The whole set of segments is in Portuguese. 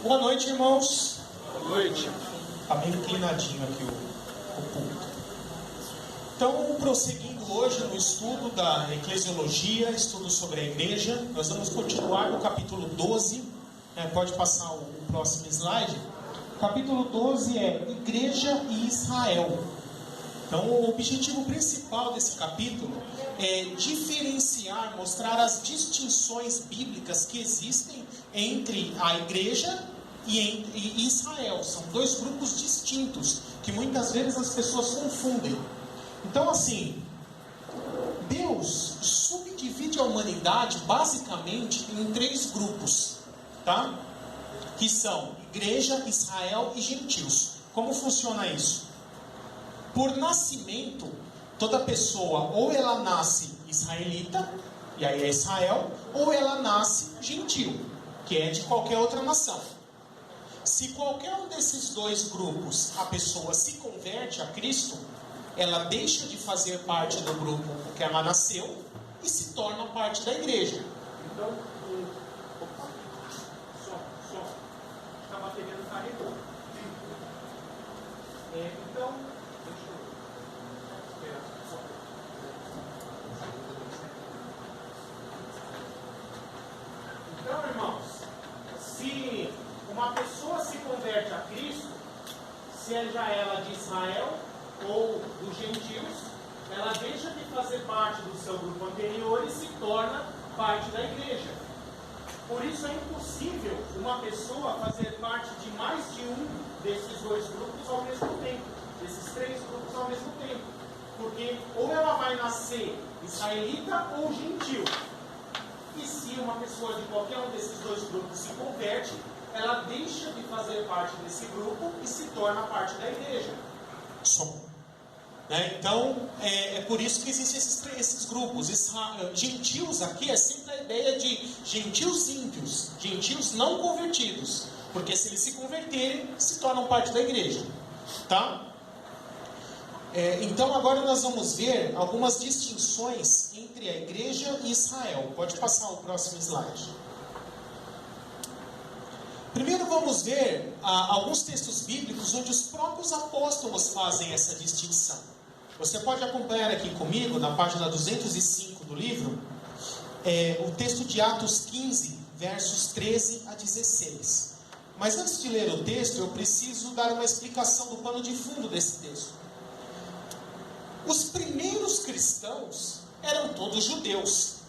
Boa noite, irmãos. Boa noite. Está bem inclinadinho aqui o púlpito. Então, prosseguindo hoje no estudo da eclesiologia, estudo sobre a igreja, nós vamos continuar no capítulo 12. Pode passar o próximo slide. O capítulo 12 é Igreja e Israel. Então, o objetivo principal desse capítulo é diferenciar, mostrar as distinções bíblicas que existem entre a igreja e Israel. São dois grupos distintos, que muitas vezes as pessoas confundem. Então, assim, Deus subdivide a humanidade basicamente em três grupos, tá? Que são igreja, Israel e gentios. Como funciona isso? Por nascimento, toda pessoa ou ela nasce israelita, e aí é Israel, ou ela nasce gentil, que é de qualquer outra nação. Se qualquer um desses dois grupos a pessoa se converte a Cristo, ela deixa de fazer parte do grupo que ela nasceu e se torna parte da igreja. Então, a bateria não carregou. Então, irmãos, se uma pessoa se converte a Cristo, seja ela de Israel ou dos gentios, ela deixa de fazer parte do seu grupo anterior e se torna parte da igreja. Por isso é impossível uma pessoa fazer parte de mais de um desses dois grupos ao mesmo tempo, desses três grupos ao mesmo tempo, porque ou ela vai nascer israelita ou gentil. E se uma pessoa de qualquer um desses dois grupos se converte, ela deixa de fazer parte desse grupo e se torna parte da igreja. Então, é por isso que existem esses grupos. Gentios aqui é sempre a ideia de gentios ímpios, gentios não convertidos. Porque se eles se converterem, se tornam parte da igreja. Tá? Então agora nós vamos ver algumas distinções entre a igreja e Israel. Pode passar o próximo slide. Primeiro vamos ver alguns textos bíblicos onde os próprios apóstolos fazem essa distinção. Você pode acompanhar aqui comigo na página 205 do livro, o texto de Atos 15, versos 13 a 16. Mas antes de ler o texto, eu preciso dar uma explicação do pano de fundo desse texto. Os primeiros cristãos eram todos judeus.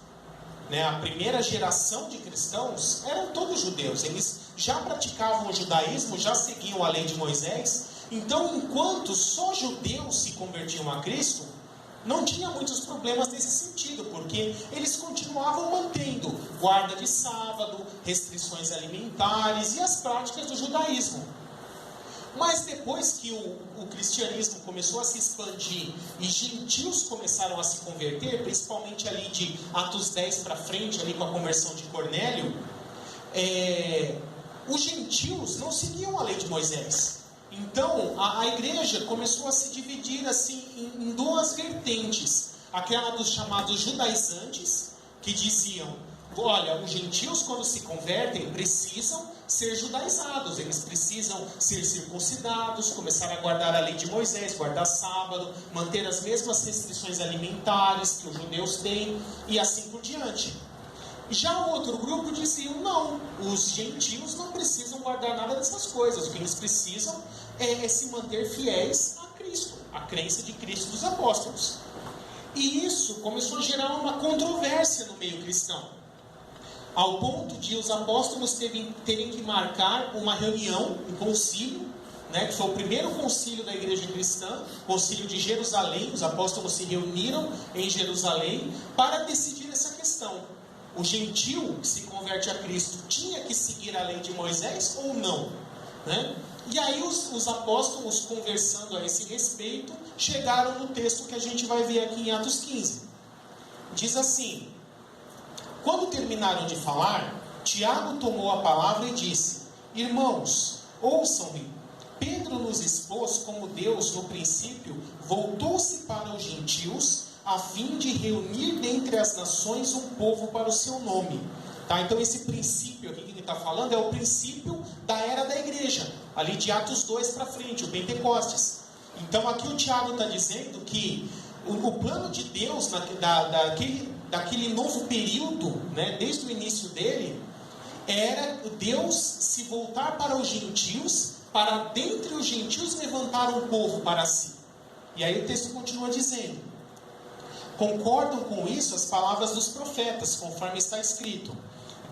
A primeira geração de cristãos eram todos judeus. Eles já praticavam o judaísmo, já seguiam a lei de Moisés. Então, enquanto só judeus se convertiam a Cristo, não tinha muitos problemas nesse sentido, porque eles continuavam mantendo guarda de sábado, restrições alimentares e as práticas do judaísmo. Mas depois que o cristianismo começou a se expandir e gentios começaram a se converter, principalmente ali de Atos 10 para frente, ali com a conversão de Cornélio, os gentios não seguiam a lei de Moisés. Então a igreja começou a se dividir assim em duas vertentes. Aquela dos chamados judaizantes, que diziam: olha, os gentios quando se convertem precisam ser judaizados, eles precisam ser circuncidados, começar a guardar a lei de Moisés, guardar sábado, manter as mesmas restrições alimentares que os judeus têm e assim por diante. Já o outro grupo diziam: não, os gentios não precisam guardar nada dessas coisas, o que eles precisam é se manter fiéis a Cristo, a crença de Cristo dos apóstolos. E isso começou a gerar uma controvérsia no meio cristão, ao ponto de os apóstolos terem que marcar uma reunião, um concílio, que foi o primeiro concílio da igreja cristã, concílio de Jerusalém. Os apóstolos se reuniram em Jerusalém para decidir essa questão. O gentio que se converte a Cristo tinha que seguir a lei de Moisés ou não? E aí os apóstolos, conversando a esse respeito, chegaram no texto que a gente vai ver aqui em Atos 15. Diz assim: quando terminaram de falar, Tiago tomou a palavra e disse: irmãos, ouçam-me. Pedro nos expôs como Deus, no princípio, voltou-se para os gentios, a fim de reunir dentre as nações um povo para o seu nome, Tá? Então esse princípio aqui que ele está falando é o princípio da era da igreja, ali de Atos 2 para frente, o Pentecostes. Então aqui o Tiago está dizendo que o plano de Deus daquele novo período, né, desde o início dele, era Deus se voltar para os gentios, para dentre os gentios levantar um povo para si. E aí o texto continua dizendo: concordam com isso as palavras dos profetas, conforme está escrito: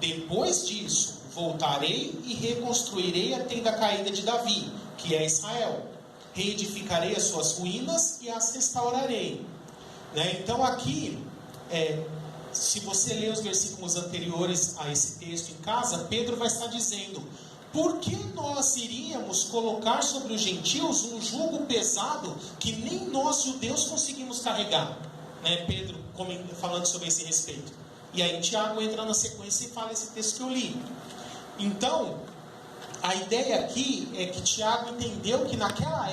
depois disso voltarei e reconstruirei a tenda caída de Davi, que é Israel. Reedificarei as suas ruínas e as restaurarei. Né? Então aqui, se você ler os versículos anteriores a esse texto em casa, Pedro vai estar dizendo: por que nós iríamos colocar sobre os gentios um jugo pesado que nem nós judeus conseguimos carregar? Né? Pedro falando sobre esse respeito. E aí Tiago entra na sequência e fala esse texto que eu li. Então, a ideia aqui é que Tiago entendeu que naquela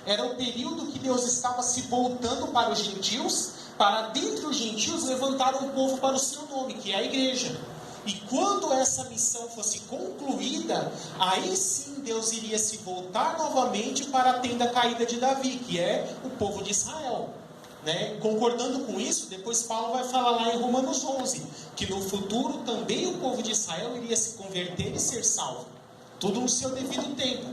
era o período que Deus estava se voltando para os gentios, para dentre os gentios levantar um povo para o seu nome, que é a igreja. E quando essa missão fosse concluída, aí sim Deus iria se voltar novamente para a tenda caída de Davi, que é o povo de Israel. Né? Concordando com isso, depois Paulo vai falar lá em Romanos 11, que no futuro também o povo de Israel iria se converter e ser salvo. Tudo no seu devido tempo.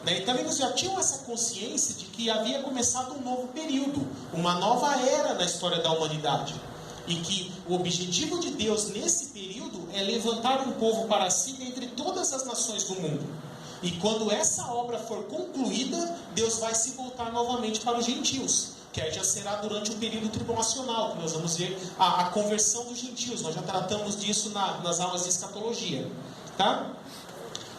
Né? Então eles já tinham essa consciência de que havia começado um novo período, uma nova era na história da humanidade. E que o objetivo de Deus nesse período é levantar um povo para si dentre todas as nações do mundo. E quando essa obra for concluída, Deus vai se voltar novamente para os gentios, que aí já será durante o período tribulacional, que nós vamos ver a conversão dos gentios. Nós já tratamos disso nas aulas de escatologia. Tá?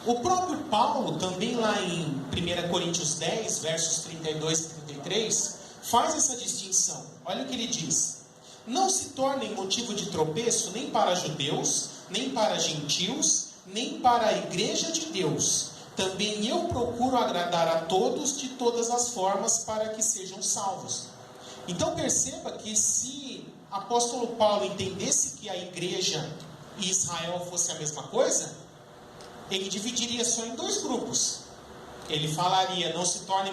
O próprio Paulo, também lá em 1 Coríntios 10, versos 32 e 33, faz essa distinção. Olha o que ele diz: não se tornem motivo de tropeço nem para judeus, nem para gentios, nem para a igreja de Deus. Também eu procuro agradar a todos de todas as formas para que sejam salvos. Então perceba que se apóstolo Paulo entendesse que a igreja e Israel fosse a mesma coisa, ele dividiria só em dois grupos. Ele falaria: não se torne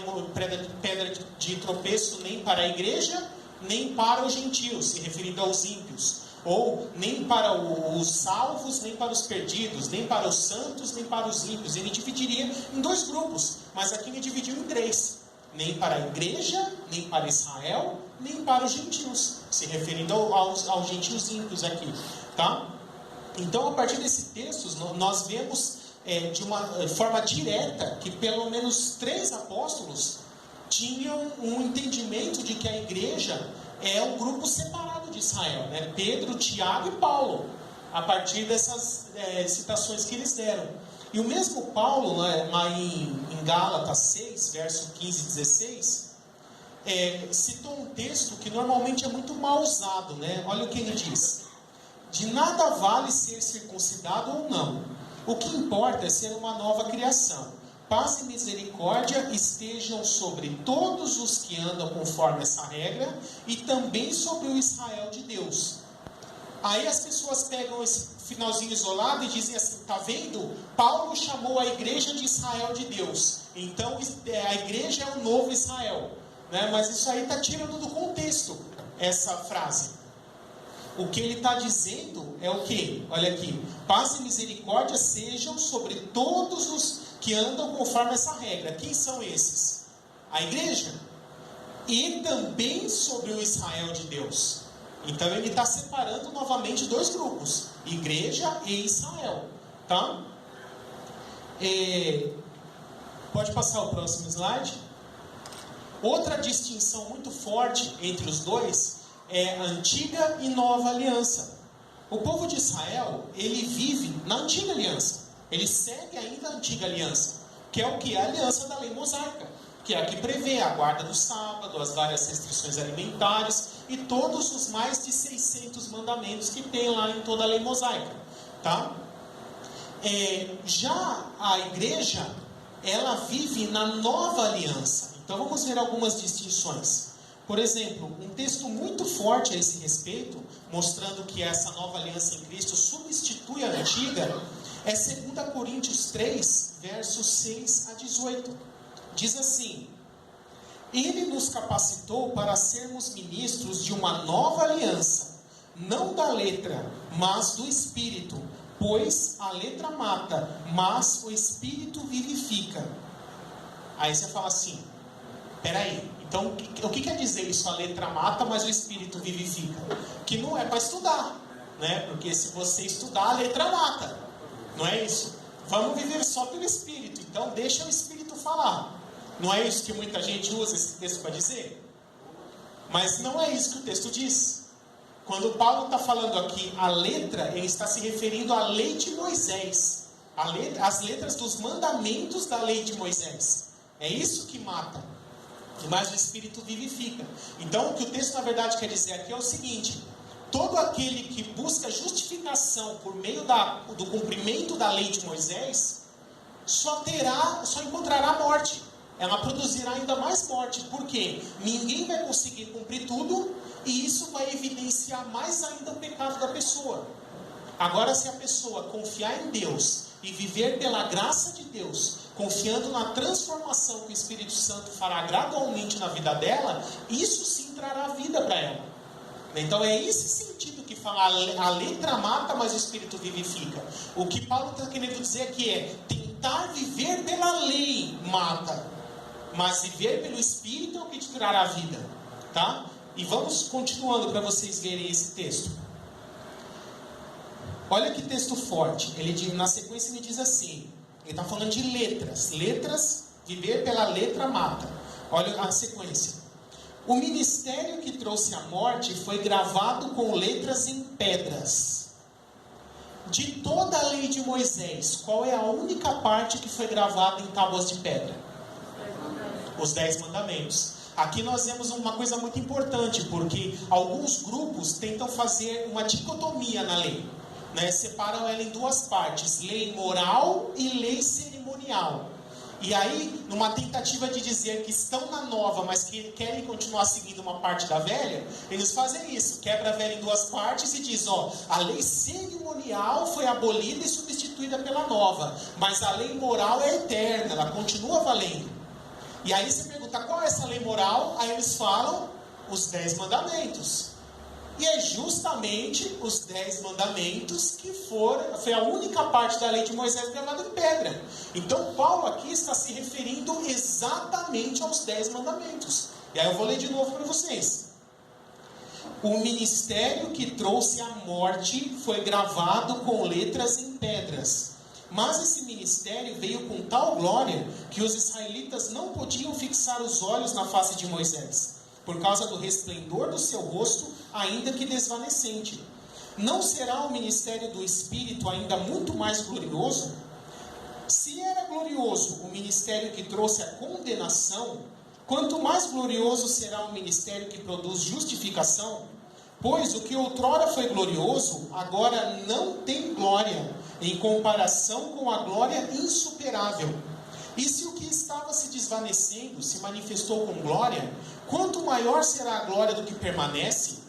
pedra de tropeço nem para a igreja, nem para os gentios, se referindo aos ímpios. Ou nem para os salvos, nem para os perdidos, nem para os santos, nem para os ímpios. Ele dividiria em dois grupos, mas aqui ele dividiu em três: nem para a igreja, nem para Israel, nem para os gentios, se referindo aos gentios ímpios aqui. Tá? Então, a partir desses textos, nós vemos de uma forma direta que pelo menos 3 apóstolos tinham um entendimento de que a igreja é um grupo separado de Israel, né? Pedro, Tiago e Paulo, a partir dessas citações que eles deram. E o mesmo Paulo, né, lá em Gálatas 6, verso 15 e 16, citou um texto que normalmente é muito mal usado, né? Olha o que ele diz: de nada vale ser circuncidado ou não, o que importa é ser uma nova criação. Paz e misericórdia estejam sobre todos os que andam conforme essa regra e também sobre o Israel de Deus. Aí as pessoas pegam esse finalzinho isolado e dizem assim: está vendo? Paulo chamou a igreja de Israel de Deus. Então a igreja é o novo Israel. Né? Mas isso aí está tirando do contexto essa frase. O que ele está dizendo é o quê? Olha aqui: paz e misericórdia sejam sobre todos os que andam conforme essa regra. Quem são esses? A igreja. E também sobre o Israel de Deus. Então ele está separando novamente dois grupos: igreja e Israel. Tá? Pode passar o próximo slide. Outra distinção muito forte entre os dois é a antiga e nova aliança. O povo de Israel, ele vive na antiga aliança. Ele segue ainda a antiga aliança, que é o que? A aliança da lei mosaica, que é a que prevê a guarda do sábado, as várias restrições alimentares e todos os mais de 600 mandamentos que tem lá em toda a lei mosaica. Tá? Já a igreja, ela vive na nova aliança. Então vamos ver algumas distinções. Por exemplo, um texto muito forte a esse respeito, mostrando que essa nova aliança em Cristo substitui a antiga, é 2 Coríntios 3, versos 6 a 18. Diz assim: Ele nos capacitou para sermos ministros de uma nova aliança, não da letra, mas do Espírito, pois a letra mata, mas o Espírito vivifica. Aí você fala assim, peraí, então o que quer dizer isso? A letra mata, mas o Espírito vivifica? Que não é para estudar, né? Porque se você estudar, a letra mata, não é isso? Vamos viver só pelo Espírito, então deixa o Espírito falar. Não é isso que muita gente usa esse texto para dizer? Mas não é isso que o texto diz. Quando Paulo está falando aqui a letra, ele está se referindo à lei de Moisés, as letras dos mandamentos da lei de Moisés. É isso que mata, mas o Espírito vivifica. Então o que o texto na verdade quer dizer aqui é o seguinte: todo aquele que busca justificação por meio do cumprimento da lei de Moisés, só encontrará morte. Ela produzirá ainda mais morte, porque ninguém vai conseguir cumprir tudo, e isso vai evidenciar mais ainda o pecado da pessoa. Agora, se a pessoa confiar em Deus e viver pela graça de Deus, confiando na transformação que o Espírito Santo fará gradualmente na vida dela, isso sim trará vida para ela. Então é esse sentido que fala, a letra mata, mas o Espírito vivifica. O que Paulo está querendo dizer aqui é, tentar viver pela lei mata, mas viver pelo Espírito é o que te trará vida, tá? E vamos continuando para vocês verem esse texto. Olha que texto forte. Na sequência ele diz assim, ele está falando de letras, viver pela letra mata. Olha a sequência. O ministério que trouxe a morte foi gravado com letras em pedras. De toda a lei de Moisés, qual é a única parte que foi gravada em tábuas de pedra? Os 10 mandamentos. Aqui nós vemos uma coisa muito importante, porque alguns grupos tentam fazer uma dicotomia na lei, né? Separam ela em duas partes, lei moral e lei cerimonial. E aí, numa tentativa de dizer que estão na nova, mas que querem continuar seguindo uma parte da velha, eles fazem isso, quebra a velha em duas partes e diz, a lei cerimonial foi abolida e substituída pela nova, mas a lei moral é eterna, ela continua valendo. E aí você pergunta, qual é essa lei moral? Aí eles falam, os 10 mandamentos. E é justamente os 10 mandamentos que foi a única parte da lei de Moisés gravada em pedra. Então Paulo aqui está se referindo exatamente aos 10 mandamentos. E aí eu vou ler de novo para vocês. O ministério que trouxe a morte foi gravado com letras em pedras. Mas esse ministério veio com tal glória que os israelitas não podiam fixar os olhos na face de Moisés, por causa do resplendor do seu rosto, ainda que desvanecente. Não será o ministério do Espírito ainda muito mais glorioso? Se era glorioso o ministério que trouxe a condenação, quanto mais glorioso será o ministério que produz justificação? Pois o que outrora foi glorioso, agora não tem glória, em comparação com a glória insuperável. E se o que estava se desvanecendo se manifestou com glória, quanto maior será a glória do que permanece?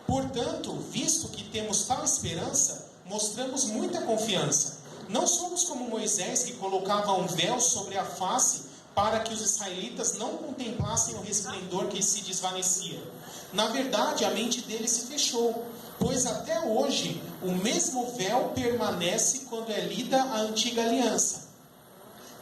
Portanto, visto que temos tal esperança, mostramos muita confiança. Não somos como Moisés, que colocava um véu sobre a face para que os israelitas não contemplassem o resplendor que se desvanecia. Na verdade, a mente deles se fechou, pois até hoje o mesmo véu permanece quando é lida a antiga aliança.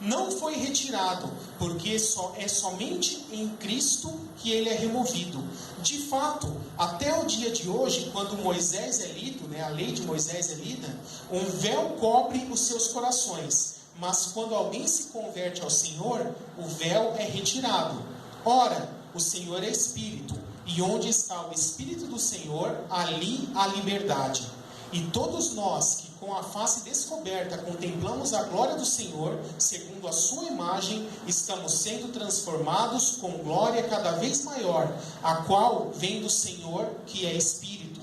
Não foi retirado, porque é somente em Cristo que ele é removido. De fato, até o dia de hoje, quando Moisés é lido, a lei de Moisés é lida, um véu cobre os seus corações. Mas quando alguém se converte ao Senhor, o véu é retirado. Ora, o Senhor é Espírito, e onde está o Espírito do Senhor, ali há liberdade. E todos nós que com a face descoberta contemplamos a glória do Senhor, segundo a sua imagem, estamos sendo transformados com glória cada vez maior, a qual vem do Senhor, que é Espírito.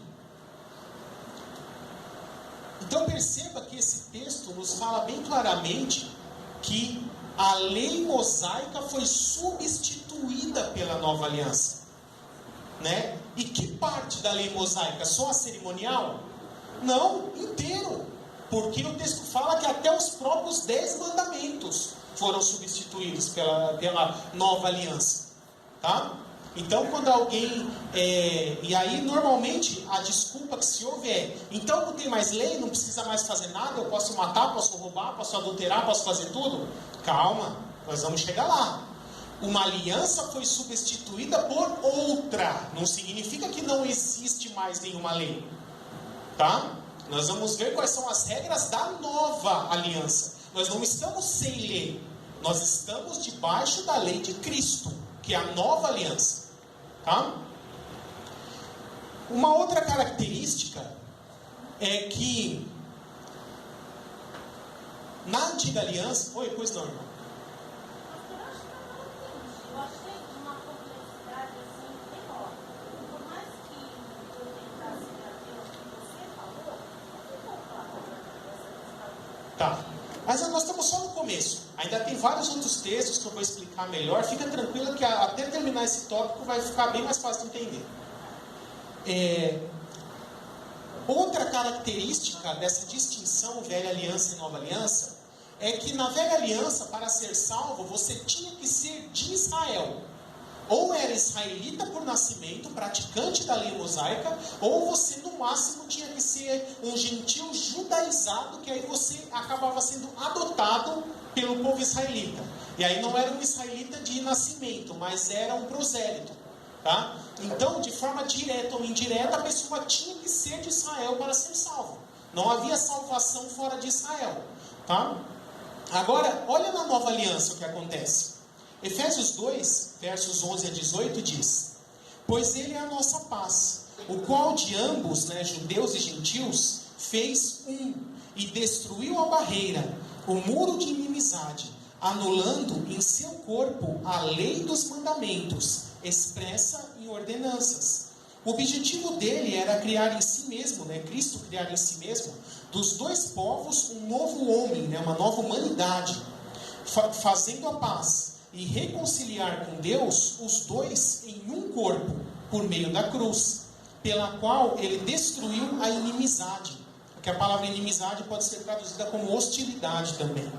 Então perceba que esse texto nos fala bem claramente que a lei mosaica foi substituída pela nova aliança. né? E que parte da lei mosaica? Só a cerimonial? Não, inteiro. Porque o texto fala que até os próprios 10 mandamentos foram substituídos pela nova aliança. Tá? Então, quando alguém... e aí, normalmente, a desculpa que se ouve é: então não tem mais lei, não precisa mais fazer nada, eu posso matar, posso roubar, posso adulterar, posso fazer tudo? Calma, nós vamos chegar lá. Uma aliança foi substituída por outra. Não significa que não existe mais nenhuma lei. Tá? Nós vamos ver quais são as regras da nova aliança. Nós não estamos sem lei. Nós estamos debaixo da lei de Cristo, que é a nova aliança. Tá? Uma outra característica é que na antiga aliança... Oi, pois não, irmão. Eu achei uma complexidade assim enorme. Por mais que eu tentasse trazer o que você falou, ficou claro essa questão. Tá. Mas nós estamos só no começo. Ainda tem vários outros textos que eu vou explicar melhor. Fica tranquila que até terminar esse tópico vai ficar bem mais fácil de entender. Outra característica dessa distinção velha aliança e nova aliança é que na velha aliança, para ser salvo, você tinha que ser de Israel. Ou era israelita por nascimento, praticante da lei mosaica, ou você no máximo tinha que ser um gentil judaizado, que aí você acabava sendo adotado pelo povo israelita. E aí não era um israelita de nascimento, mas era um prosélito. Tá? Então, de forma direta ou indireta, a pessoa tinha que ser de Israel para ser salva. Não havia salvação fora de Israel. Tá? Agora, olha na nova aliança o que acontece. Efésios 2, versos 11 a 18 diz: pois ele é a nossa paz, o qual de ambos, né, judeus e gentios, fez um, e destruiu a barreira, o muro de inimizade, anulando em seu corpo a lei dos mandamentos, expressa em ordenanças. O objetivo dele era criar em si mesmo, né, Cristo criar em si mesmo, dos dois povos um novo homem, né, uma nova humanidade, fazendo a paz e reconciliar com Deus os dois em um corpo, por meio da cruz, pela qual ele destruiu a inimizade, porque a palavra inimizade pode ser traduzida como hostilidade também.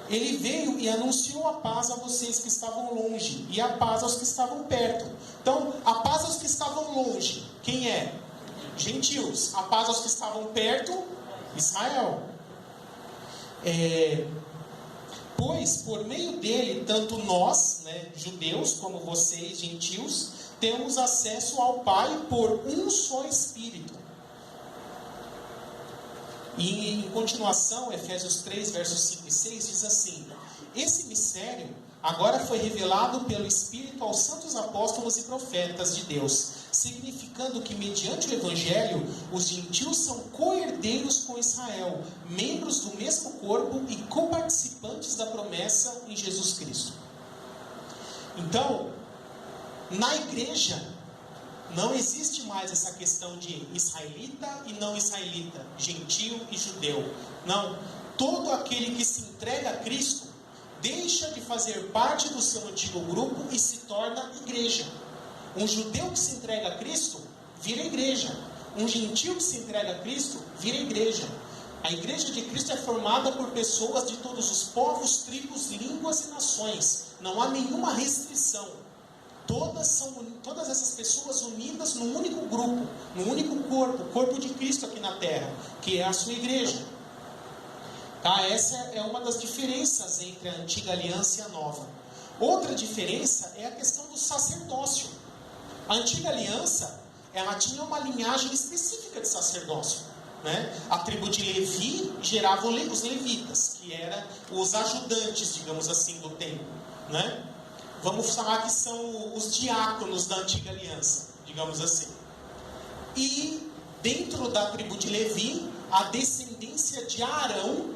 Ele veio e anunciou a paz a vocês que estavam longe, e a paz aos que estavam perto. Então, a paz aos que estavam longe, quem é? Gentios. A paz aos que estavam perto, Israel. Pois, por meio dele, tanto nós, né, judeus, como vocês, gentios, temos acesso ao Pai por um só Espírito. E em continuação, Efésios 3, versos 5 e 6 diz assim: esse mistério agora foi revelado pelo Espírito aos santos apóstolos e profetas de Deus, significando que mediante o Evangelho, os gentios são co-herdeiros com Israel, membros do mesmo corpo e coparticipantes da promessa em Jesus Cristo. Então, na igreja, não existe mais essa questão de israelita e não israelita, gentio e judeu. Não, todo aquele que se entrega a Cristo deixa de fazer parte do seu antigo grupo e se torna igreja. Um judeu que se entrega a Cristo vira igreja. Um gentio que se entrega a Cristo vira igreja. A igreja de Cristo é formada por pessoas de todos os povos, tribos, línguas e nações. Não há nenhuma restrição. Todas essas pessoas unidas num único grupo, num único corpo, o corpo de Cristo aqui na terra, que é a sua igreja. Tá? Essa é uma das diferenças entre a antiga aliança e a nova. Outra diferença é a questão do sacerdócio. A antiga aliança, ela tinha uma linhagem específica de sacerdócio, né? A tribo de Levi gerava os levitas, que eram os ajudantes, digamos assim, do templo, né? Vamos falar que são os diáconos da antiga aliança, digamos assim. E dentro da tribo de Levi, a descendência de Arão,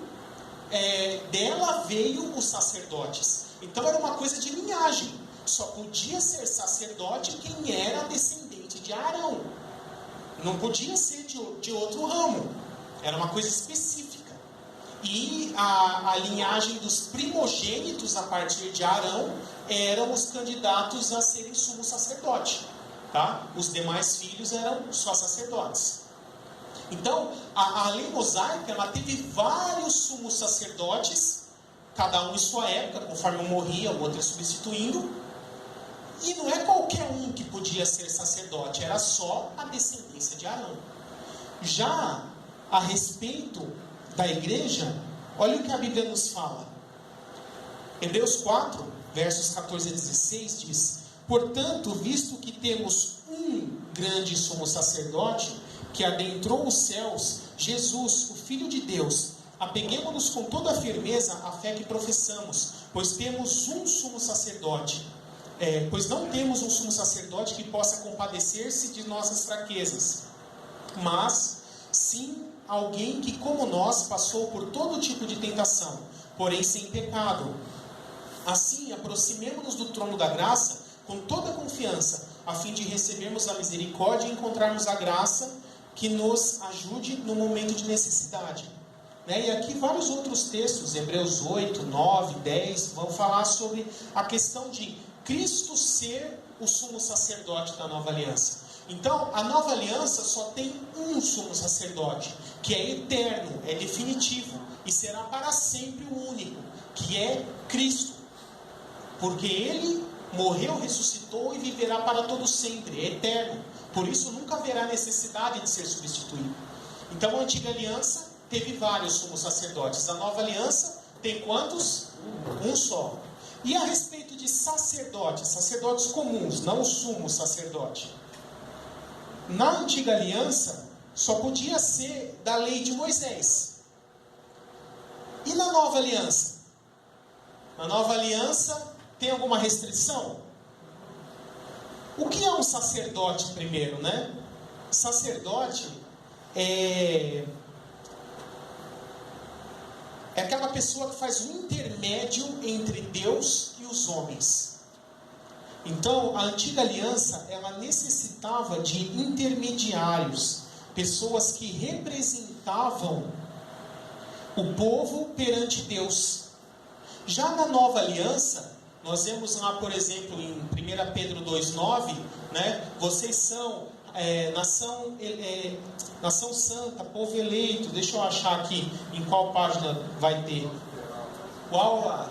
dela veio os sacerdotes. Então era uma coisa de linhagem. Só podia ser sacerdote quem era descendente de Arão. Não podia ser de outro ramo. Era uma coisa específica. E a linhagem dos primogênitos a partir de Arão eram os candidatos a serem sumo sacerdote. tá? Os demais filhos eram só sacerdotes. Então, a lei mosaica, ela teve vários sumos sacerdotes, cada um em sua época, conforme um morria, o outro ia substituindo. E não é qualquer um que podia ser sacerdote, era só a descendência de Arão. Já a respeito da igreja, olha o que a Bíblia nos fala. Hebreus 4, versos 14 a 16 diz: portanto, visto que temos um grande sumo sacerdote, que adentrou os céus, Jesus, o Filho de Deus, apeguemo-nos com toda a firmeza à fé que professamos, pois temos um sumo sacerdote. Pois não temos um sumo sacerdote que possa compadecer-se de nossas fraquezas, mas sim alguém que, como nós, passou por todo tipo de tentação, porém sem pecado. Assim, aproximemo-nos do trono da graça com toda confiança, a fim de recebermos a misericórdia e encontrarmos a graça que nos ajude no momento de necessidade. E aqui vários outros textos, Hebreus 8, 9, 10, vão falar sobre a questão de Cristo ser o sumo sacerdote da nova aliança. Então, a nova aliança só tem um sumo sacerdote, que é eterno, é definitivo, e será para sempre o único, que é Cristo. Porque Ele morreu, ressuscitou e viverá para todo sempre, é eterno. Por isso nunca haverá necessidade de ser substituído. Então a antiga aliança teve vários sumos sacerdotes. A nova aliança tem quantos? Um só. E a respeito de sacerdotes, sacerdotes comuns, não o sumo sacerdote. Na antiga aliança só podia ser da lei de Moisés. E na nova aliança? Na nova aliança tem alguma restrição? O que é um sacerdote primeiro, né? Sacerdote é aquela pessoa que faz um intermédio entre Deus e os homens. Então, a antiga aliança, ela necessitava de intermediários, pessoas que representavam o povo perante Deus. Já na nova aliança, nós vemos lá, por exemplo, em 1 Pedro 2,9, né? Vocês são nação santa, povo eleito. Deixa eu achar aqui em qual página vai ter. Qual a?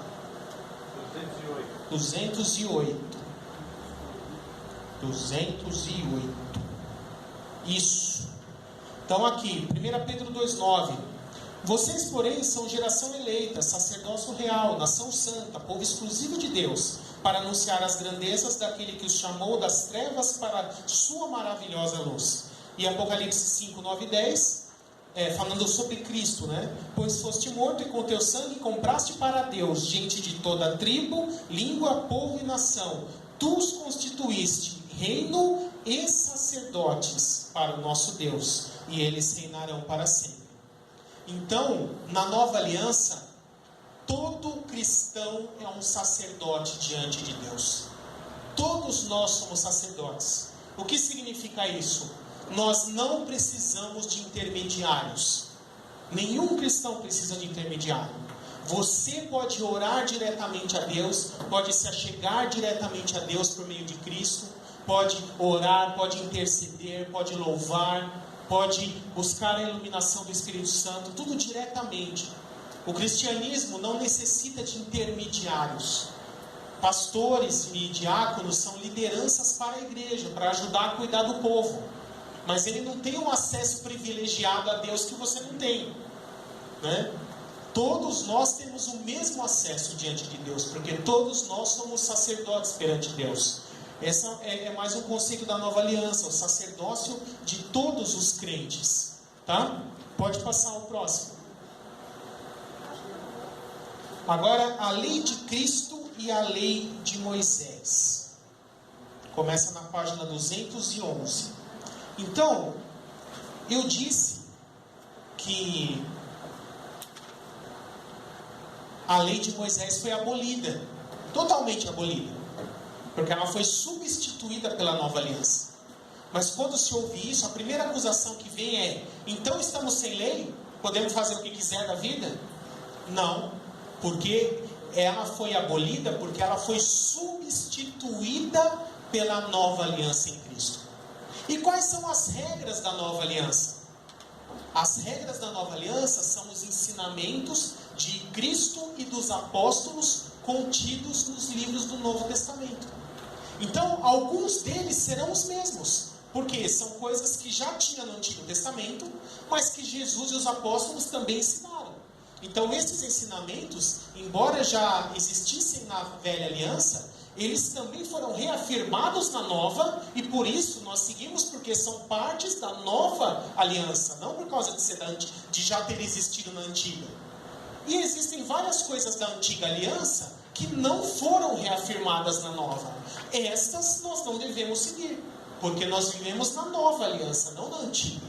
208. Isso. Então aqui, 1 Pedro 2,9. Vocês, porém, são geração eleita, sacerdócio real, nação santa, povo exclusivo de Deus, para anunciar as grandezas daquele que os chamou das trevas para sua maravilhosa luz. E Apocalipse 5, 9 e 10, falando sobre Cristo, né? Pois foste morto e com teu sangue compraste para Deus gente de toda tribo, língua, povo e nação. Tu os constituíste reino e sacerdotes para o nosso Deus, e eles reinarão para sempre. Então, na nova aliança, todo cristão é um sacerdote diante de Deus. Todos nós somos sacerdotes. O que significa isso? Nós não precisamos de intermediários. Nenhum cristão precisa de intermediário. Você pode orar diretamente a Deus, pode se achegar diretamente a Deus por meio de Cristo, pode orar, pode interceder, pode louvar, pode buscar a iluminação do Espírito Santo, tudo diretamente. O cristianismo não necessita de intermediários. Pastores e diáconos são lideranças para a igreja, para ajudar a cuidar do povo. Mas ele não tem um acesso privilegiado a Deus que você não tem, né? Todos nós temos o mesmo acesso diante de Deus, porque todos nós somos sacerdotes perante Deus. Essa é mais um conceito da nova aliança, o sacerdócio de todos os crentes, tá? Pode passar o próximo. Agora, a lei de Cristo e a lei de Moisés. Começa na página 211. Então, eu disse que a lei de Moisés foi abolida, totalmente abolida, porque ela foi substituída pela nova aliança. Mas quando se ouve isso, a primeira acusação que vem é: então estamos sem lei? Podemos fazer o que quiser da vida? Não, porque ela foi abolida, porque ela foi substituída pela nova aliança em Cristo. E quais são as regras da nova aliança? As regras da nova aliança são os ensinamentos de Cristo e dos apóstolos contidos nos livros do Novo Testamento. Então, alguns deles serão os mesmos, porque são coisas que já tinha no Antigo Testamento, mas que Jesus e os apóstolos também ensinaram. Então, esses ensinamentos, embora já existissem na velha aliança, eles também foram reafirmados na nova, e por isso nós seguimos, porque são partes da nova aliança, não por causa de já ter existido na antiga. E existem várias coisas da antiga aliança que não foram reafirmadas na nova. Estas nós não devemos seguir, porque nós vivemos na nova aliança, não na antiga.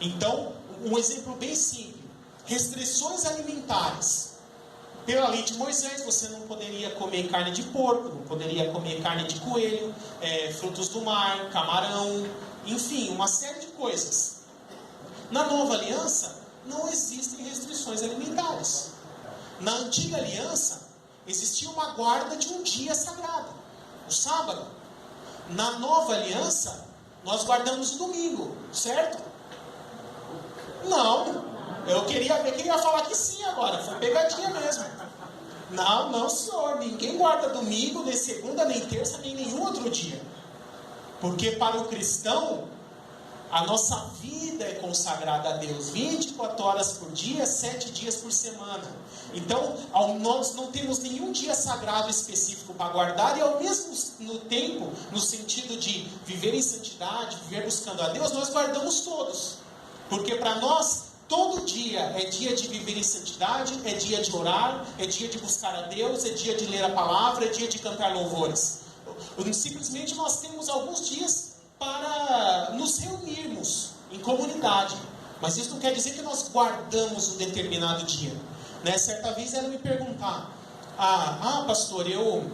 Então, um exemplo bem simples: restrições alimentares. Pela lei de Moisés, você não poderia comer carne de porco, não poderia comer carne de coelho, frutos do mar, camarão, enfim, uma série de coisas. Na nova aliança, não existem restrições alimentares. Na antiga aliança, existia uma guarda de um dia sagrado, o sábado. Na nova aliança, nós guardamos o domingo, certo? Não. Eu queria falar que sim agora, foi pegadinha mesmo. Não, senhor, ninguém guarda domingo, nem segunda, nem terça, nem nenhum outro dia. Porque para o cristão, a nossa vida é consagrada a Deus 24 horas por dia, 7 dias por semana. Então, nós não temos nenhum dia sagrado específico para guardar, e ao mesmo tempo, no sentido de viver em santidade, viver buscando a Deus, nós guardamos todos. Porque para nós, todo dia é dia de viver em santidade, é dia de orar, é dia de buscar a Deus, é dia de ler a palavra, é dia de cantar louvores. Simplesmente nós temos alguns dias para nos reunirmos em comunidade. Mas isso não quer dizer que nós guardamos um determinado dia. Certa vez ela me perguntar: pastor, eu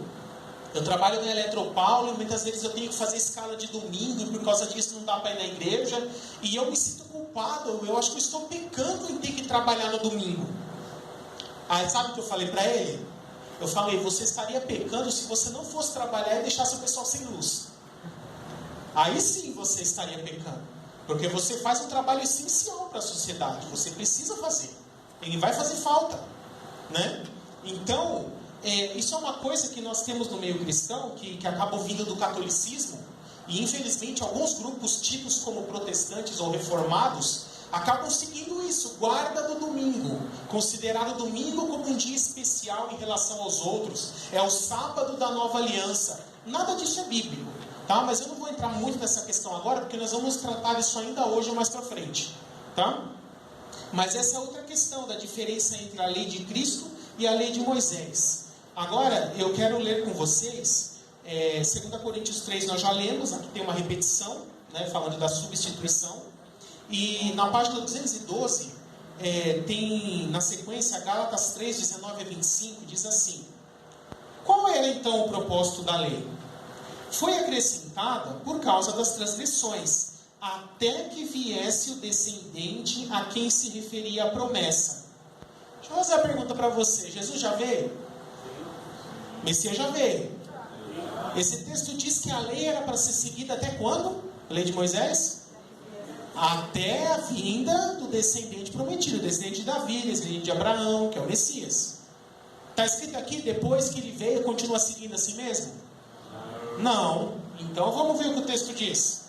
trabalho na Eletropaulo e muitas vezes eu tenho que fazer escala de domingo, e por causa disso não dá para ir na igreja, e eu me sinto culpado, eu acho que eu estou pecando em ter que trabalhar no domingo. Aí sabe o que eu falei para ele? Eu falei: você estaria pecando se você não fosse trabalhar e deixasse o pessoal sem luz. Aí sim você estaria pecando, porque você faz um trabalho essencial para a sociedade, você precisa fazer, ele vai fazer falta, né? Então, isso é uma coisa que nós temos no meio cristão, que acaba vindo do catolicismo, e infelizmente alguns grupos tidos como protestantes ou reformados acabam seguindo isso: guarda do domingo, considerar o domingo como um dia especial em relação aos outros, é o sábado da nova aliança. Nada disso é bíblico, tá? Mas eu não vou entrar muito nessa questão agora, porque nós vamos tratar isso ainda hoje ou mais para frente, tá? Mas essa é outra questão da diferença entre a lei de Cristo e a lei de Moisés. Agora eu quero ler com vocês 2 Coríntios 3, nós já lemos, aqui tem uma repetição, falando da substituição. E na página 212, tem na sequência Gálatas 3, 19 a 25, diz assim: qual era então o propósito da lei? Foi acrescentada por causa das transgressões, até que viesse o descendente a quem se referia a promessa. Deixa eu fazer a pergunta para você: Jesus já veio? Messias já veio. Esse texto diz que a lei era para ser seguida até quando? A lei de Moisés? Até a vinda do descendente prometido, o descendente de Davi, descendente de Abraão, que é o Messias. Está escrito aqui: depois que ele veio, continua seguindo assim mesmo? Não. Então vamos ver o que o texto diz.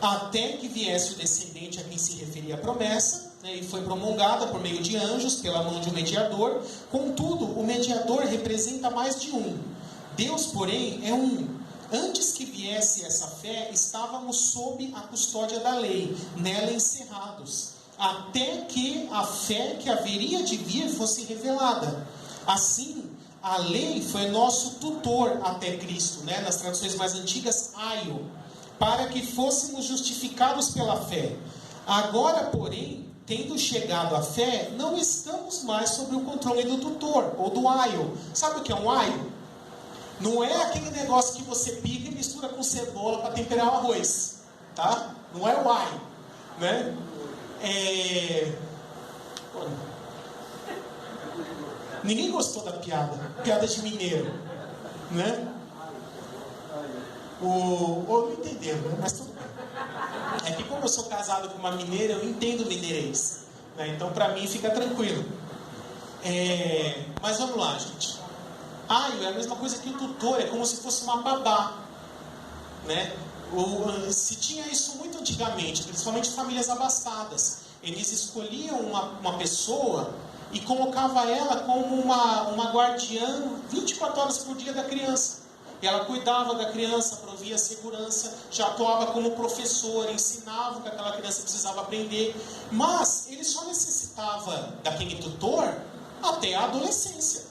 Até que viesse o descendente a quem se referia a promessa, e foi promulgada por meio de anjos, pela mão de um mediador. Contudo, o mediador representa mais de um. Deus, porém, é um. Antes que viesse essa fé, estávamos sob a custódia da lei, nela encerrados, até que a fé que haveria de vir fosse revelada. Assim, a lei foi nosso tutor até Cristo, nas traduções mais antigas, aio, para que fôssemos justificados pela fé. Agora, porém, tendo chegado à fé, não estamos mais sob o controle do tutor, ou do aio. Sabe o que é um aio? Não é aquele negócio que você pica e mistura com cebola para temperar o arroz, tá? Não é o aio, né? Ninguém gostou da piada de mineiro, né? Ou não entenderam, né? Mas tudo bem. É que como eu sou casado com uma mineira, eu entendo mineirês, né? Então para mim fica tranquilo. Mas vamos lá, gente. É a mesma coisa que o tutor, é como se fosse uma babá, né? Se tinha isso muito antigamente, principalmente famílias abastadas. Eles escolhiam uma pessoa e colocava ela como uma guardiã 24 horas por dia da criança. E ela cuidava da criança, provia segurança, já atuava como professora, ensinava o que aquela criança precisava aprender. Mas ele só necessitava daquele tutor até a adolescência.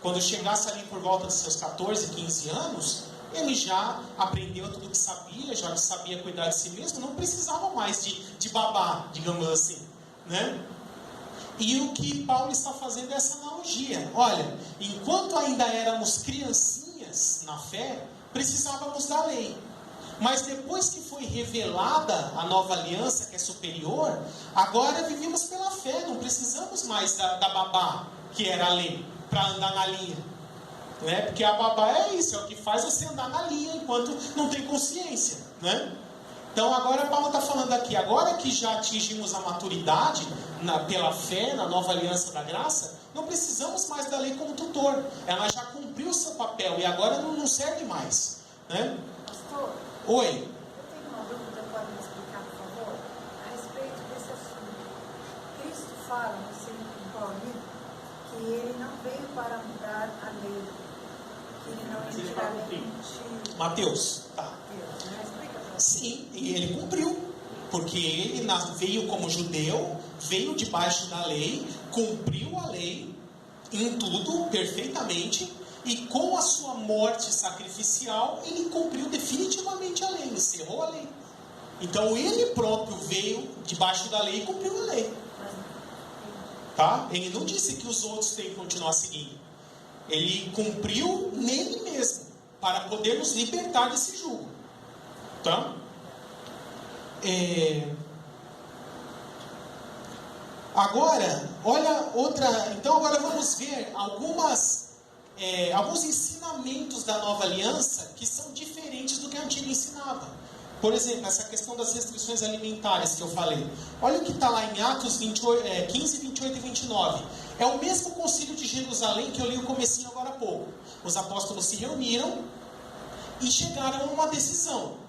Quando chegasse ali por volta dos seus 14, 15 anos, ele já aprendeu tudo que sabia, já sabia cuidar de si mesmo, não precisava mais de babá, digamos assim, né? E o que Paulo está fazendo é essa analogia. Olha, enquanto ainda éramos criancinhas na fé, precisávamos da lei. Mas depois que foi revelada a nova aliança, que é superior, agora vivemos pela fé, não precisamos mais da babá, que era a lei, para andar na linha. Né? Porque a babá é isso, é o que faz você andar na linha enquanto não tem consciência, né? Então agora Paulo está falando aqui, agora que já atingimos a maturidade pela fé, na nova aliança da graça, não precisamos mais da lei como tutor. Ela já cumpriu o seu papel e agora não serve mais, né? Pastor, Oi. eu tenho uma dúvida, pode me explicar, por favor? A respeito desse assunto. Cristo fala em Paulo que ele não veio para mudar a lei, que ele não ia tirar a lei de Mateus, tá. Deus, né? Explica para nós. Sim, e ele cumpriu, porque ele veio como judeu, veio debaixo da lei, cumpriu a lei em tudo, perfeitamente, e com a sua morte sacrificial, ele cumpriu definitivamente a lei, encerrou a lei. Então ele próprio veio debaixo da lei e cumpriu a lei. Tá? Ele não disse que os outros têm que continuar seguindo. Ele cumpriu nele mesmo, para poder nos libertar desse jugo. Tá? Agora, olha outra. Então agora vamos ver alguns ensinamentos da nova aliança que são diferentes do que a antiga ensinava. Por exemplo, essa questão das restrições alimentares que eu falei. Olha o que está lá em Atos 15, 28 e 29. É o mesmo concílio de Jerusalém que eu li o comecinho agora há pouco. Os apóstolos se reuniram e chegaram a uma decisão.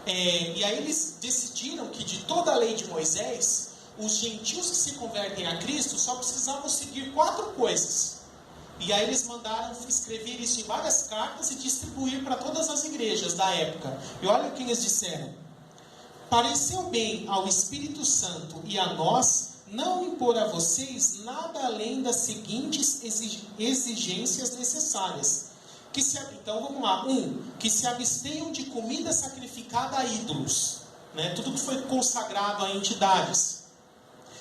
E aí eles decidiram que de toda a lei de Moisés, os gentios que se convertem a Cristo só precisavam seguir 4 coisas. E aí eles mandaram escrever isso em várias cartas e distribuir para todas as igrejas da época. E olha o que eles disseram. Pareceu bem ao Espírito Santo e a nós não impor a vocês nada além das seguintes exigências necessárias. Então vamos lá. 1. Que se abstenham de comida sacrificada a ídolos. Né? Tudo que foi consagrado a entidades.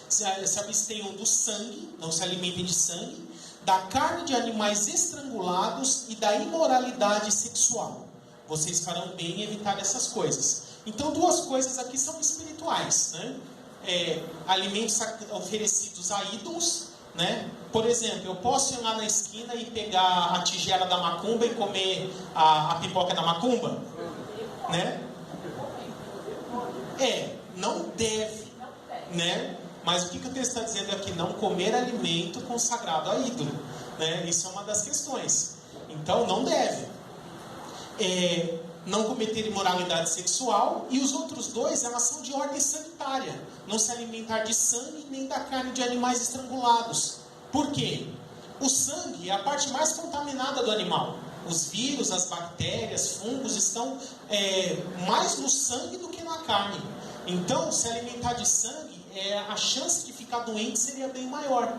Se abstenham do sangue, não se alimentem de sangue, da carne de animais estrangulados e da imoralidade sexual. Vocês farão bem em evitar essas coisas. Então 2 coisas aqui são espirituais, né? Alimentos oferecidos a ídolos, né? Por exemplo, eu posso ir lá na esquina e pegar a tigela da macumba e comer a pipoca da macumba? Né? Não deve, né? Mas o que o texto está dizendo aqui? Não comer alimento consagrado a ídolo, né? Isso é uma das questões. Então não deve. Não cometer imoralidade sexual. E os outros 2, elas são de ordem sanitária. Não se alimentar de sangue nem da carne de animais estrangulados. Por quê? O sangue é a parte mais contaminada do animal. Os vírus, as bactérias, fungos estão mais no sangue do que na carne. Então, se alimentar de sangue, a chance de ficar doente seria bem maior.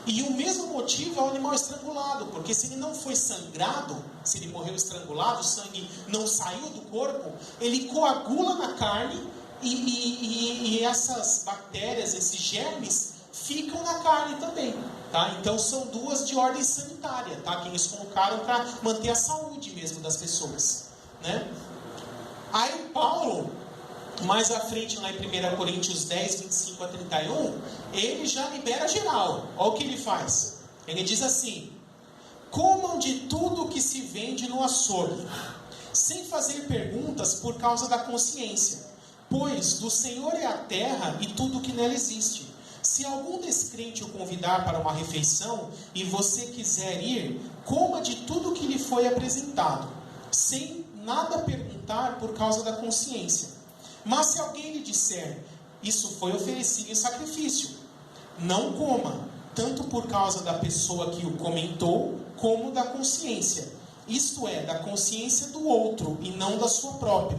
E o mesmo motivo é o animal estrangulado, porque se ele não foi sangrado, se ele morreu estrangulado, o sangue não saiu do corpo, ele coagula na carne e essas bactérias, esses germes, ficam na carne também. Tá? Então são 2 de ordem sanitária, tá? Que eles colocaram para manter a saúde mesmo das pessoas. Né? Aí Paulo, mais à frente, lá em 1 Coríntios 10, 25 a 31, ele já libera geral. Olha o que ele faz. Ele diz assim: comam de tudo que se vende no açougue, sem fazer perguntas por causa da consciência. Pois do Senhor é a terra e tudo o que nela existe. Se algum descrente o convidar para uma refeição e você quiser ir, coma de tudo que lhe foi apresentado, sem nada perguntar por causa da consciência. Mas se alguém lhe disser, isso foi oferecido em sacrifício, não coma, tanto por causa da pessoa que o comentou, como da consciência, isto é, da consciência do outro e não da sua própria.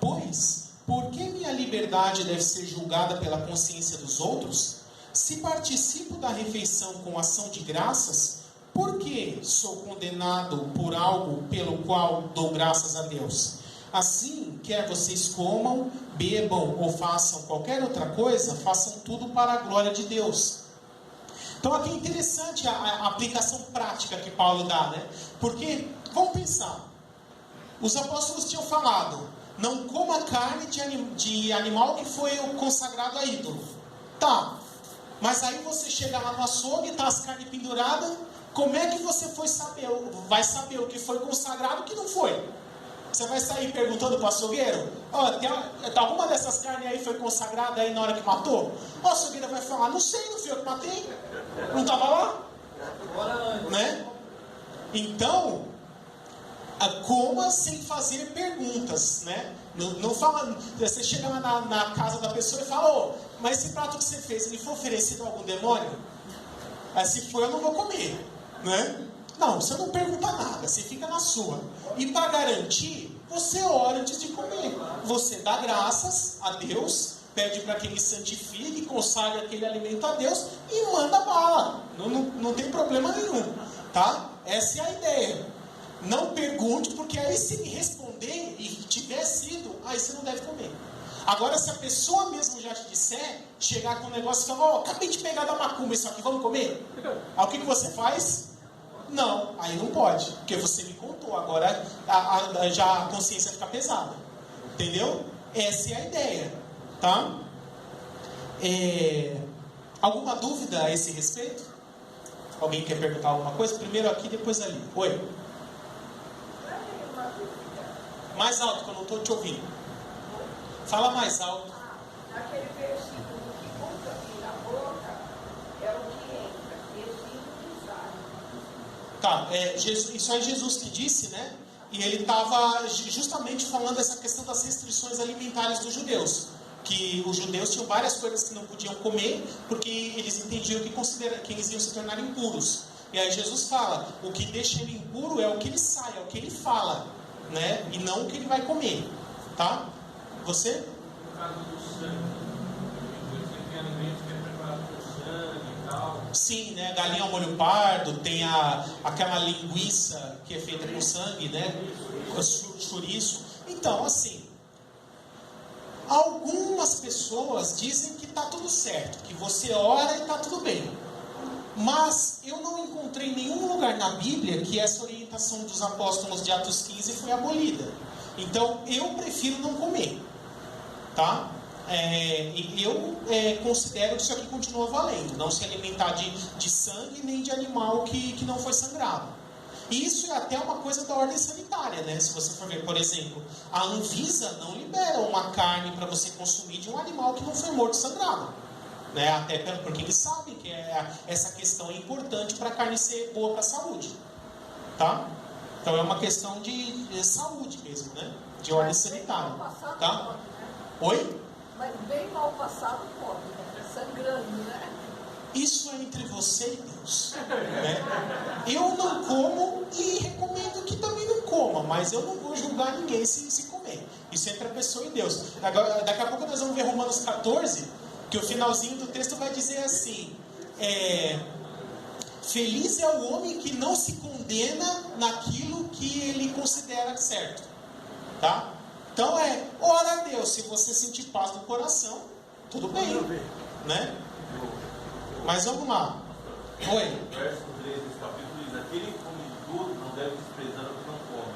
Pois, por que minha liberdade deve ser julgada pela consciência dos outros? Se participo da refeição com ação de graças, por que sou condenado por algo pelo qual dou graças a Deus? Assim, quer vocês comam, bebam ou façam qualquer outra coisa, façam tudo para a glória de Deus. Então aqui é interessante a aplicação prática que Paulo dá, né? Porque, vamos pensar, os apóstolos tinham falado, não coma carne de animal que foi consagrado a ídolo. Tá, mas aí você chega lá no açougue, tá as carnes penduradas, como é que você vai saber o que foi consagrado e o que não foi? Você vai sair perguntando para o açougueiro, alguma dessas carnes aí foi consagrada aí na hora que matou? O açougueiro vai falar, não sei, não fui eu que matei, não estava lá? Né? Então, coma sem fazer perguntas, né? Não fala, você chega lá na casa da pessoa e fala, mas esse prato que você fez, ele foi oferecido a algum demônio? Se for, eu não vou comer, né? Não, você não pergunta nada, você fica na sua. E para garantir, você ora antes de comer. Você dá graças a Deus, pede para que Ele santifique, consagre aquele alimento a Deus e manda bala. Não tem problema nenhum, tá? Essa é a ideia. Não pergunte, porque aí se me responder e tiver sido, aí você não deve comer. Agora, se a pessoa mesmo já te disser, chegar com um negócio e falar, acabei de pegar da macumba isso aqui, vamos comer? Aí o que você faz? Não, aí não pode, porque você me contou, agora já a consciência fica pesada, entendeu? Essa é a ideia, tá? Alguma dúvida a esse respeito? Alguém quer perguntar alguma coisa? Primeiro aqui, depois ali. Oi? Mais alto, que eu não estou te ouvindo. Fala mais alto. Aquele versículo que conta aqui na boca é o que entra, Tá, isso é Jesus que disse, né? E ele estava justamente falando dessa questão das restrições alimentares dos judeus. Que os judeus tinham várias coisas que não podiam comer, porque eles entendiam que eles iam se tornar impuros. E aí Jesus fala, o que deixa ele impuro é o que ele sai, é o que ele fala, né? E não o que ele vai comer, tá? Você? No caso do sangue, você tem alimentos que é preparado com sangue e tal. Sim, né? Galinha ao molho pardo, tem aquela linguiça que é feita com sangue, né? Chouriço. Então, assim, algumas pessoas dizem que está tudo certo, que você ora e está tudo bem. Mas eu não encontrei nenhum lugar na Bíblia que essa orientação dos apóstolos de Atos 15 foi abolida. Então, eu prefiro não comer. Tá? Eu considero que isso aqui continua valendo. Não se alimentar de sangue nem de animal que não foi sangrado. Isso é até uma coisa da ordem sanitária, né? Se você for ver, por exemplo, a Anvisa não libera uma carne para você consumir de um animal que não foi morto sangrado, né? Até porque eles sabem que essa questão é importante para a carne ser boa para a saúde, tá? Então é uma questão de saúde mesmo, né? De ordem sanitária, tá? Oi? Mas bem mal passado pode, né? Sangrando, né? Isso é entre você e Deus, né? Eu não como e recomendo que também não coma, mas eu não vou julgar ninguém se comer. Isso é entre a pessoa e Deus. Agora, daqui a pouco nós vamos ver Romanos 14, que o finalzinho do texto vai dizer assim, feliz é o homem que não se condena naquilo que ele considera certo, tá? Então ora a Deus, se você sentir paz no coração, tudo bem, né? Mas vamos lá. Oi. Verso 3 desse capítulo diz, aquele que come de tudo não deve desprezar o que não come.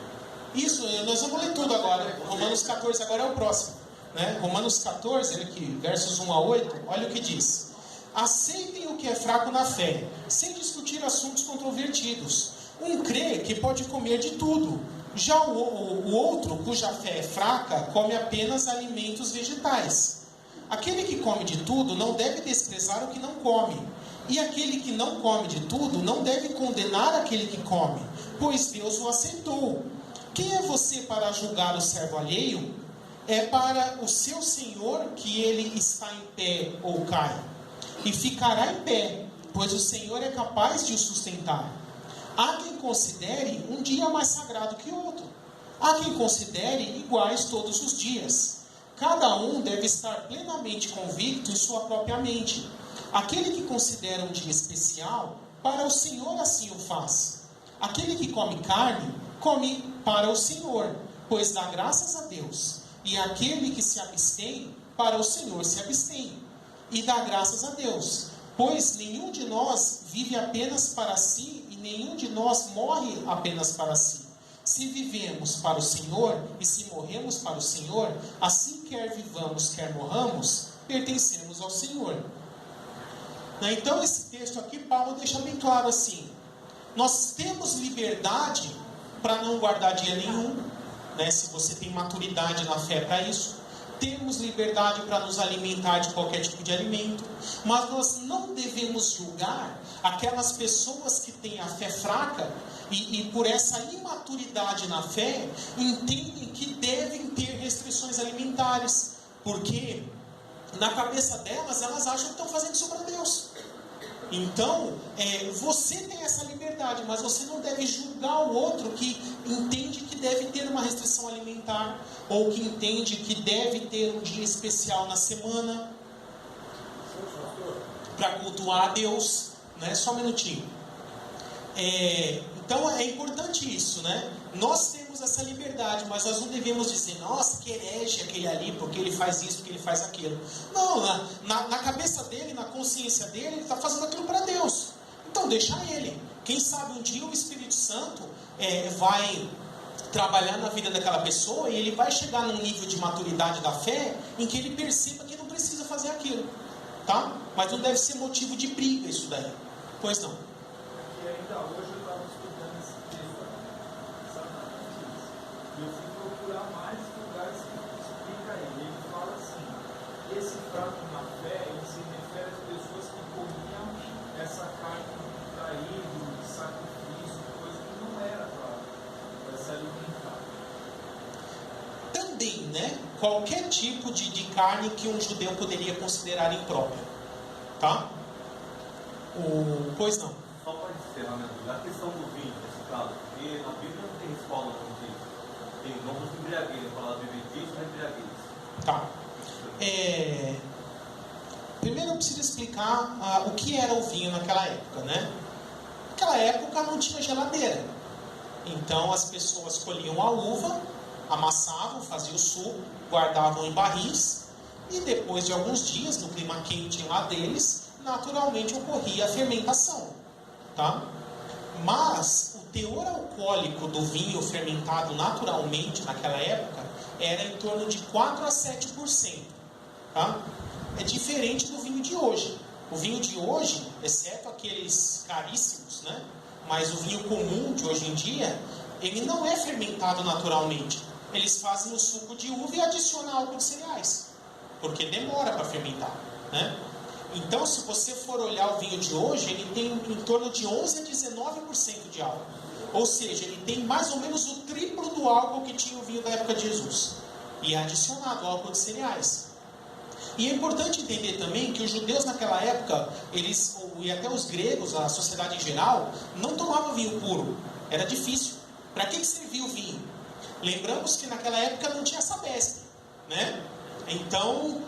Isso, nós vamos ler tudo agora. Romanos 14 agora é o próximo, né? Romanos 14, olha aqui, versos 1 a 8, olha o que diz. Aceitem o que é fraco na fé, sem discutir assuntos controvertidos. Um crê que pode comer de tudo, Já o outro, cuja fé é fraca, come apenas alimentos vegetais. Aquele que come de tudo não deve desprezar o que não come. E aquele que não come de tudo não deve condenar aquele que come, pois Deus o aceitou. Quem é você para julgar o servo alheio? É para o seu Senhor que ele está em pé ou cai. E ficará em pé, pois o Senhor é capaz de o sustentar. Há quem considere um dia mais sagrado que outro. Há quem considere iguais todos os dias. Cada um deve estar plenamente convicto em sua própria mente. Aquele que considera um dia especial, para o Senhor assim o faz. Aquele que come carne, come para o Senhor, pois dá graças a Deus. E aquele que se abstém, para o Senhor se abstém, e dá graças a Deus. Pois nenhum de nós vive apenas para si, e nenhum de nós morre apenas para si. Se vivemos para o Senhor, e se morremos para o Senhor, assim quer vivamos, quer morramos, pertencemos ao Senhor. Então esse texto aqui, Paulo deixa bem claro assim: nós temos liberdade para não guardar dia nenhum, né, se você tem maturidade na fé para isso. Temos liberdade para nos alimentar de qualquer tipo de alimento, mas nós não devemos julgar aquelas pessoas que têm a fé fraca e por essa imaturidade na fé, entendem que devem ter restrições alimentares, porque na cabeça delas, elas acham que estão fazendo isso para Deus. Então, você tem essa liberdade, mas você não deve julgar o outro que entende que deve ter uma restrição alimentar, ou que entende que deve ter um dia especial na semana para cultuar a Deus, né? Só um minutinho. Então é importante isso, né? Nós temos essa liberdade, mas nós não devemos dizer: nossa, que herege aquele ali, porque ele faz isso, porque ele faz aquilo. Não, na cabeça dele, na consciência dele, ele está fazendo aquilo para Deus. Então deixa ele. Quem sabe um dia o Espírito Santo vai trabalhar na vida daquela pessoa, e ele vai chegar num nível de maturidade da fé em que ele perceba que não precisa fazer aquilo, tá? Mas não deve ser motivo de briga isso daí. Pois não. E ainda hoje eu estava estudando esse texto, exatamente isso. E eu fui procurar mais lugares que explica ele. Ele fala assim: esse fraco na fé, ele se refere às pessoas que comiam essa carne para ídolo, de sacrifício, coisa que não era para se alimentar. Também, né? Qualquer tipo de carne que um judeu poderia considerar imprópria, tá? Pois não. Só para encerrar, né? A questão do vinho, nesse caso, porque na Bíblia não tem respaldo com isso. Tem nomes de embriaguez, fala bebedice, mas embriaguez. Tá. Primeiro eu preciso explicar o que era o vinho naquela época, né? Naquela época não tinha geladeira. Então as pessoas colhiam a uva, amassavam, faziam o suco, guardavam em barris, e depois de alguns dias, no clima quente lá deles, naturalmente ocorria a fermentação, tá? Mas o teor alcoólico do vinho fermentado naturalmente naquela época era em torno de 4 a 7%, tá? É diferente do vinho de hoje. O vinho de hoje, exceto aqueles caríssimos, né? Mas o vinho comum de hoje em dia, ele não é fermentado naturalmente. Eles fazem o suco de uva e adicionam álcool de cereais, porque demora para fermentar, né? Então, se você for olhar o vinho de hoje, ele tem em torno de 11 a 19% de álcool. Ou seja, ele tem mais ou menos o triplo do álcool que tinha o vinho da época de Jesus. E é adicionado álcool de cereais. E é importante entender também que os judeus naquela época, e até os gregos, a sociedade em geral, não tomavam vinho puro. Era difícil. Para que servia o vinho? Lembramos que naquela época não tinha Sabesp, né? Então,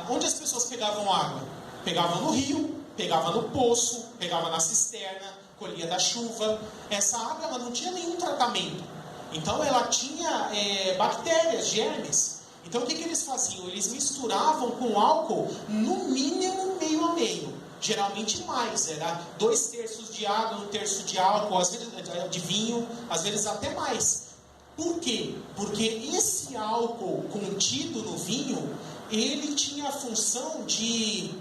onde as pessoas pegavam água? Pegavam no rio, pegavam no poço, pegavam na cisterna, colhia da chuva. Essa água ela não tinha nenhum tratamento. Então ela tinha bactérias, germes. Então o que eles faziam? Eles misturavam com álcool no mínimo meio a meio. Geralmente mais, era 2/3 de água, 1/3 de álcool, às vezes de vinho, às vezes até mais. Por quê? Porque esse álcool contido no vinho, ele tinha a função de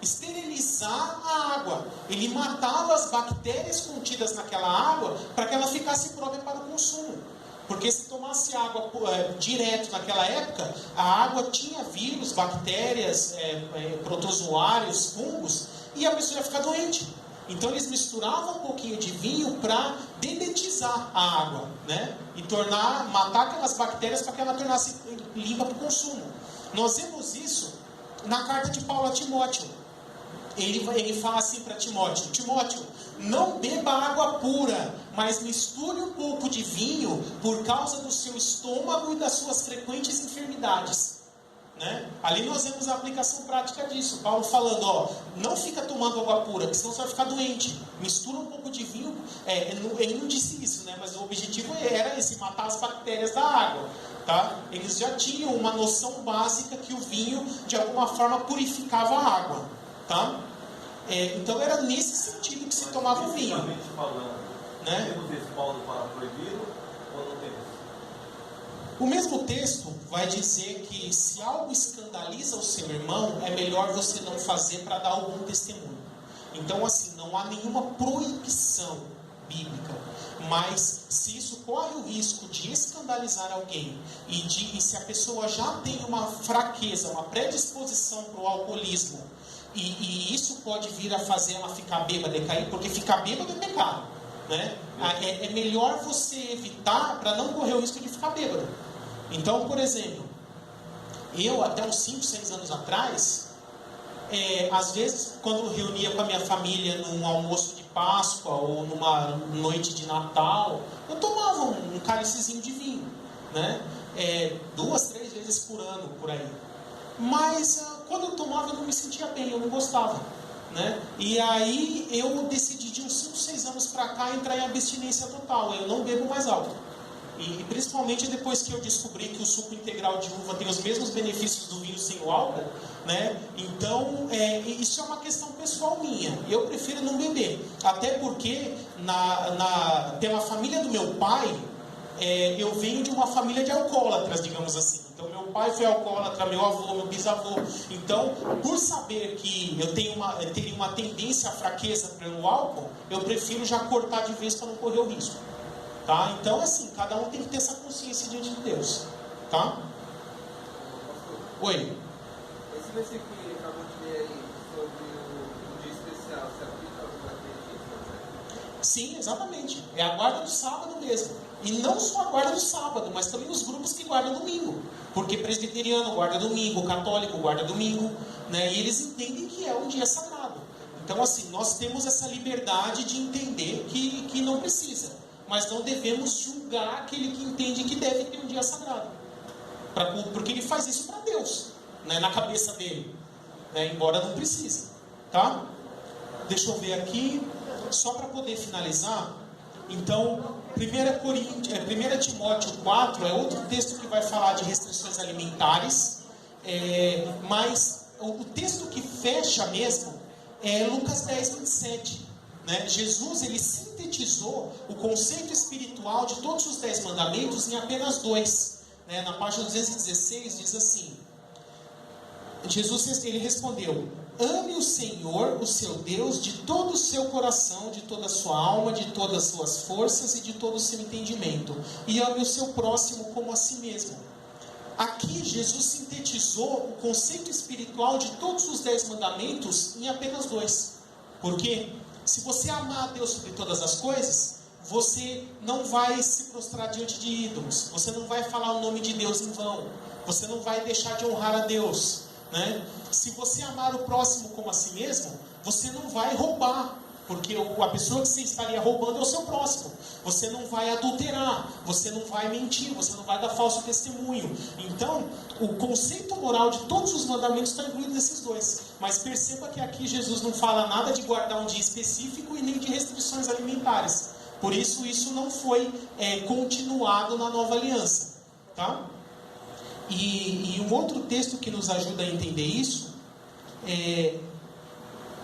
esterilizar a água. Ele matava as bactérias contidas naquela água para que ela ficasse própria para o consumo. Porque se tomasse água direto naquela época, a água tinha vírus, bactérias, protozoários, fungos, e a pessoa ia ficar doente. Então eles misturavam um pouquinho de vinho para dedetizar a água, né? E matar aquelas bactérias para que ela tornasse limpa para o consumo. Nós vemos isso na carta de Paulo a Timóteo. Ele fala assim para Timóteo: Timóteo, não beba água pura, mas misture um pouco de vinho por causa do seu estômago e das suas frequentes enfermidades. Né? Ali nós vemos a aplicação prática disso. Paulo falando, não fica tomando água pura, porque senão você vai ficar doente. Mistura um pouco de vinho. Ele não disse isso, né? Mas o objetivo era esse, matar as bactérias da água. Tá? Eles já tinham uma noção básica que o vinho, de alguma forma, purificava a água. Tá? Então era nesse sentido que se tomava o vinho. Falando, né? Temos respaldo para proibido ou não temos? O mesmo texto vai dizer que se algo escandaliza o seu irmão, é melhor você não fazer para dar algum testemunho. Então, assim, não há nenhuma proibição bíblica. Mas se isso corre o risco de escandalizar alguém e se a pessoa já tem uma fraqueza, uma predisposição para o alcoolismo, e isso pode vir a fazer ela ficar bêbada e cair, porque ficar bêbado é pecado, né? É melhor você evitar para não correr o risco de ficar bêbado. Então, por exemplo, eu até uns 5, 6 anos atrás, às vezes quando reunia com a minha família num almoço de Páscoa ou numa noite de Natal, eu tomava um cálicezinho de vinho, né? 2, 3 vezes por ano, por aí. Mas quando eu tomava eu não me sentia bem, eu não gostava, né? E aí eu decidi de uns 5, 6 anos para cá entrar em abstinência total. Eu não bebo mais álcool. E principalmente depois que eu descobri que o suco integral de uva tem os mesmos benefícios do vinho sem o álcool, né? Então, isso é uma questão pessoal minha. Eu prefiro não beber. Até porque, pela família do meu pai, eu venho de uma família de alcoólatras, digamos assim. Então, meu pai foi alcoólatra, meu avô, meu bisavô. Então, por saber que eu teria uma tendência à fraqueza pelo álcool, eu prefiro já cortar de vez para não correr o risco. Tá? Então, assim, cada um tem que ter essa consciência diante de Deus. Tá? Oi. Esse versículo que ele acabou de ler aí, sobre o dia especial, se aplica ao Adventista? Sim, exatamente. É a guarda do sábado mesmo. E não só a guarda do sábado, mas também os grupos que guardam domingo. Porque presbiteriano guarda domingo, católico guarda domingo, né? E eles entendem que é um dia sagrado. Então, assim, nós temos essa liberdade de entender que não precisa. Mas não devemos julgar aquele que entende que deve ter um dia sagrado. Porque ele faz isso para Deus, né, na cabeça dele, né, embora não precise. Tá? Deixa eu ver aqui, só para poder finalizar. Então, 1 Timóteo 4 é outro texto que vai falar de restrições alimentares. Mas o texto que fecha mesmo é Lucas 10, 27. Né? Jesus, ele sintetizou o conceito espiritual de todos os 10 mandamentos em apenas 2. Né? Na página 216 diz assim: Jesus, ele respondeu: ame o Senhor, o seu Deus, de todo o seu coração, de toda a sua alma, de todas as suas forças e de todo o seu entendimento, e ame o seu próximo como a si mesmo. Aqui Jesus sintetizou o conceito espiritual de todos os 10 mandamentos em apenas 2. Por quê? Se você amar a Deus sobre todas as coisas, você não vai se prostrar diante de ídolos, você não vai falar o nome de Deus em vão, você não vai deixar de honrar a Deus, né? Se você amar o próximo como a si mesmo, você não vai roubar, porque a pessoa que você estaria roubando é o seu próximo. Você não vai adulterar, você não vai mentir, você não vai dar falso testemunho. Então, o conceito moral de todos os mandamentos está incluído nesses 2. Mas perceba que aqui Jesus não fala nada de guardar um dia específico e nem de restrições alimentares. Por isso, isso não foi continuado na nova aliança. Tá? E um outro texto que nos ajuda a entender isso é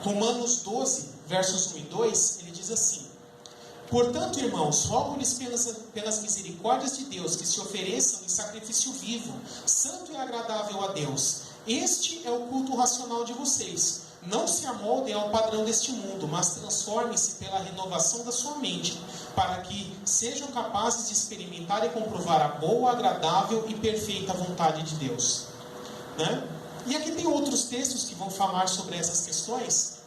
Romanos 12, versos 1 e 2, ele diz assim: portanto, irmãos, rogo-lhes pelas misericórdias de Deus que se ofereçam em sacrifício vivo, santo e agradável a Deus. Este é o culto racional de vocês. não se amoldem ao padrão deste mundo, mas transformem-se pela renovação da sua mente, para que sejam capazes de experimentar e comprovar a boa, agradável e perfeita vontade de Deus. Né? E aqui tem outros textos que vão falar sobre essas questões,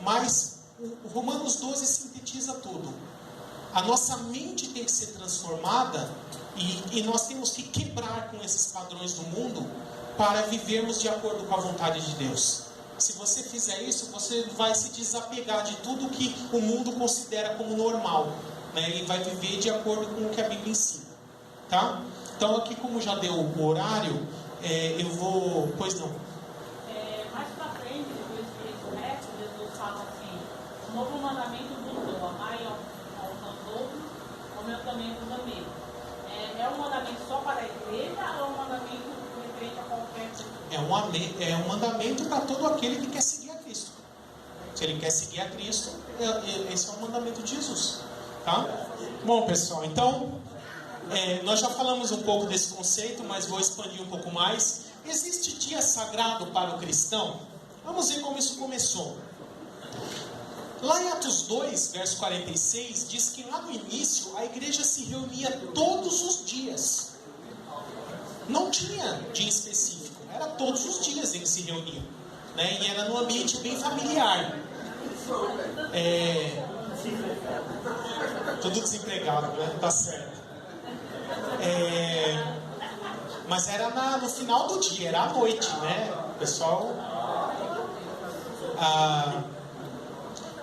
mas o Romanos 12 sintetiza tudo. A nossa mente tem que ser transformada e nós temos que quebrar com esses padrões do mundo para vivermos de acordo com a vontade de Deus. Se você fizer isso, você vai se desapegar de tudo que o mundo considera como normal, né? E vai viver de acordo com o que a Bíblia ensina. Tá? Então aqui, como já deu o horário, eu vou... Pois não. Mais pra frente, depois de resto, Jesus fala assim: o novo mandamento vos dou, amai aos outros, como eu também vos amei. É um mandamento só para a igreja ou é um mandamento referente a qualquer pessoa? É um mandamento para todo aquele que quer seguir a Cristo. Se ele quer seguir a Cristo, esse é o mandamento de Jesus. Tá? Bom, pessoal, então nós já falamos um pouco desse conceito, mas vou expandir um pouco mais. Existe dia sagrado para o cristão? Vamos ver como isso começou. Lá em Atos 2, verso 46, diz que lá no início a igreja se reunia todos os dias. Não tinha dia específico, era todos os dias eles se reuniam, né? E era num ambiente bem familiar. Tudo desempregado, né? Tá certo. Mas era no final do dia, era à noite, né? O pessoal...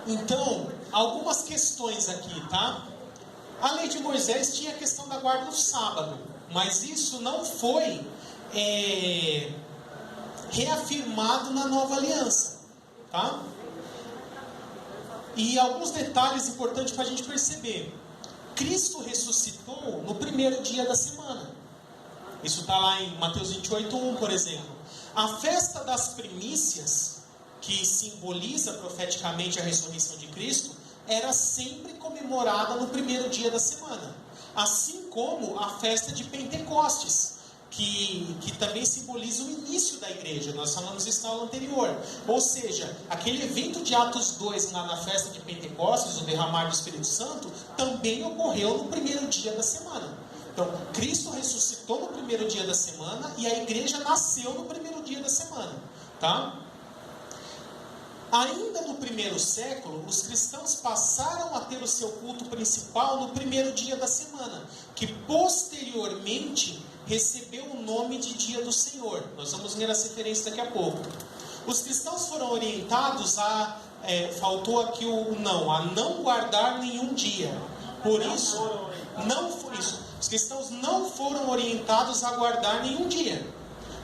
Então, algumas questões aqui, tá? A lei de Moisés tinha a questão da guarda do sábado, mas isso não foi reafirmado na nova aliança, tá? E alguns detalhes importantes para a gente perceber. Cristo ressuscitou no primeiro dia da semana. Isso está lá em Mateus 28:1, por exemplo. A festa das primícias, que simboliza profeticamente a ressurreição de Cristo, era sempre comemorada no primeiro dia da semana. Assim como a festa de Pentecostes, que também simboliza o início da igreja. Nós falamos isso na aula anterior. Ou seja, aquele evento de Atos 2, lá na festa de Pentecostes, o derramar do Espírito Santo, também ocorreu no primeiro dia da semana. Então, Cristo ressuscitou no primeiro dia da semana e a igreja nasceu no primeiro dia da semana. Tá? Ainda no primeiro século, os cristãos passaram a ter o seu culto principal no primeiro dia da semana, que posteriormente recebeu o nome de Dia do Senhor. Nós vamos ler essa referência daqui a pouco. Os cristãos foram orientados faltou aqui a não guardar nenhum dia. Por isso, os cristãos não foram orientados a guardar nenhum dia.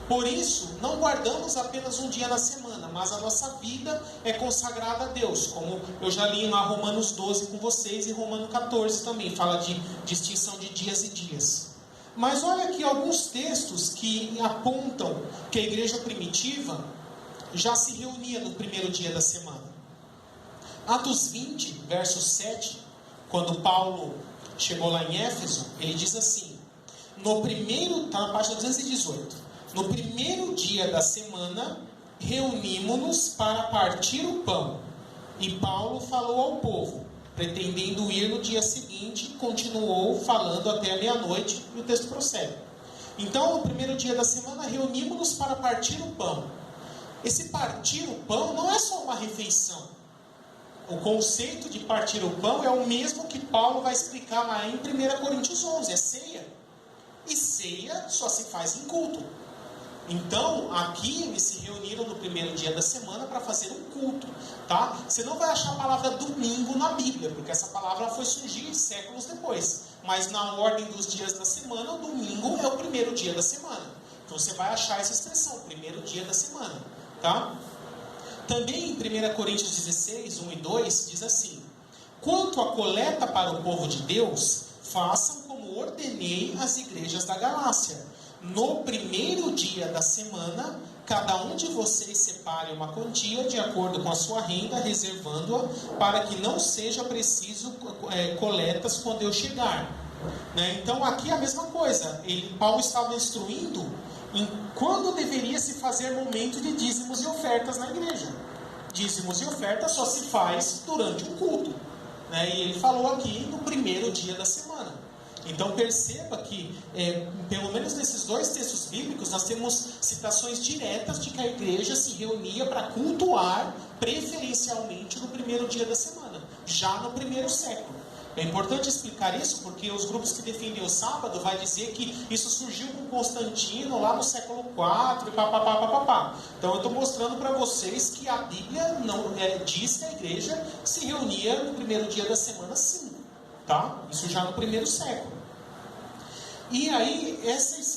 Por isso, não guardamos apenas um dia na semana, mas a nossa vida é consagrada a Deus, como eu já li lá Romanos 12 com vocês e Romanos 14 também, fala de distinção de dias e dias. Mas olha aqui alguns textos que apontam que a igreja primitiva já se reunia no primeiro dia da semana. Atos 20, verso 7, quando Paulo chegou lá em Éfeso, ele diz assim, está na página 218, no primeiro dia da semana, reunimos-nos para partir o pão. E Paulo falou ao povo, pretendendo ir no dia seguinte, continuou falando até a meia-noite, e o texto prossegue. Então, no primeiro dia da semana, reunimos-nos para partir o pão. Esse partir o pão não é só uma refeição. O conceito de partir o pão é o mesmo que Paulo vai explicar lá em 1 Coríntios 11, é ceia. E ceia só se faz em culto. Então, aqui eles se reuniram no primeiro dia da semana para fazer um culto, tá? Você não vai achar a palavra domingo na Bíblia, porque essa palavra foi surgir séculos depois. Mas na ordem dos dias da semana, o domingo é o primeiro dia da semana. Então você vai achar essa expressão, primeiro dia da semana, tá? Também em 1 Coríntios 16, 1 e 2, diz assim, quanto à coleta para o povo de Deus, façam como ordenei às igrejas da Galácia. No primeiro dia da semana, cada um de vocês separe uma quantia de acordo com a sua renda, reservando-a para que não seja preciso coletas quando eu chegar. Né? Então aqui é a mesma coisa. Paulo estava instruindo em quando deveria se fazer momento de dízimos e ofertas na igreja. dízimos e ofertas só se faz durante um culto, né? E ele falou aqui no primeiro dia da semana. Então perceba que, pelo menos nesses dois textos bíblicos, nós temos citações diretas de que a igreja se reunia para cultuar preferencialmente no primeiro dia da semana, já no primeiro século. É importante explicar isso porque os grupos que defendem o sábado vai dizer que isso surgiu com Constantino lá no século IV e papapá. Então eu estou mostrando para vocês que a Bíblia não diz que a igreja se reunia no primeiro dia da semana, sim, tá? Isso já no primeiro século. E aí,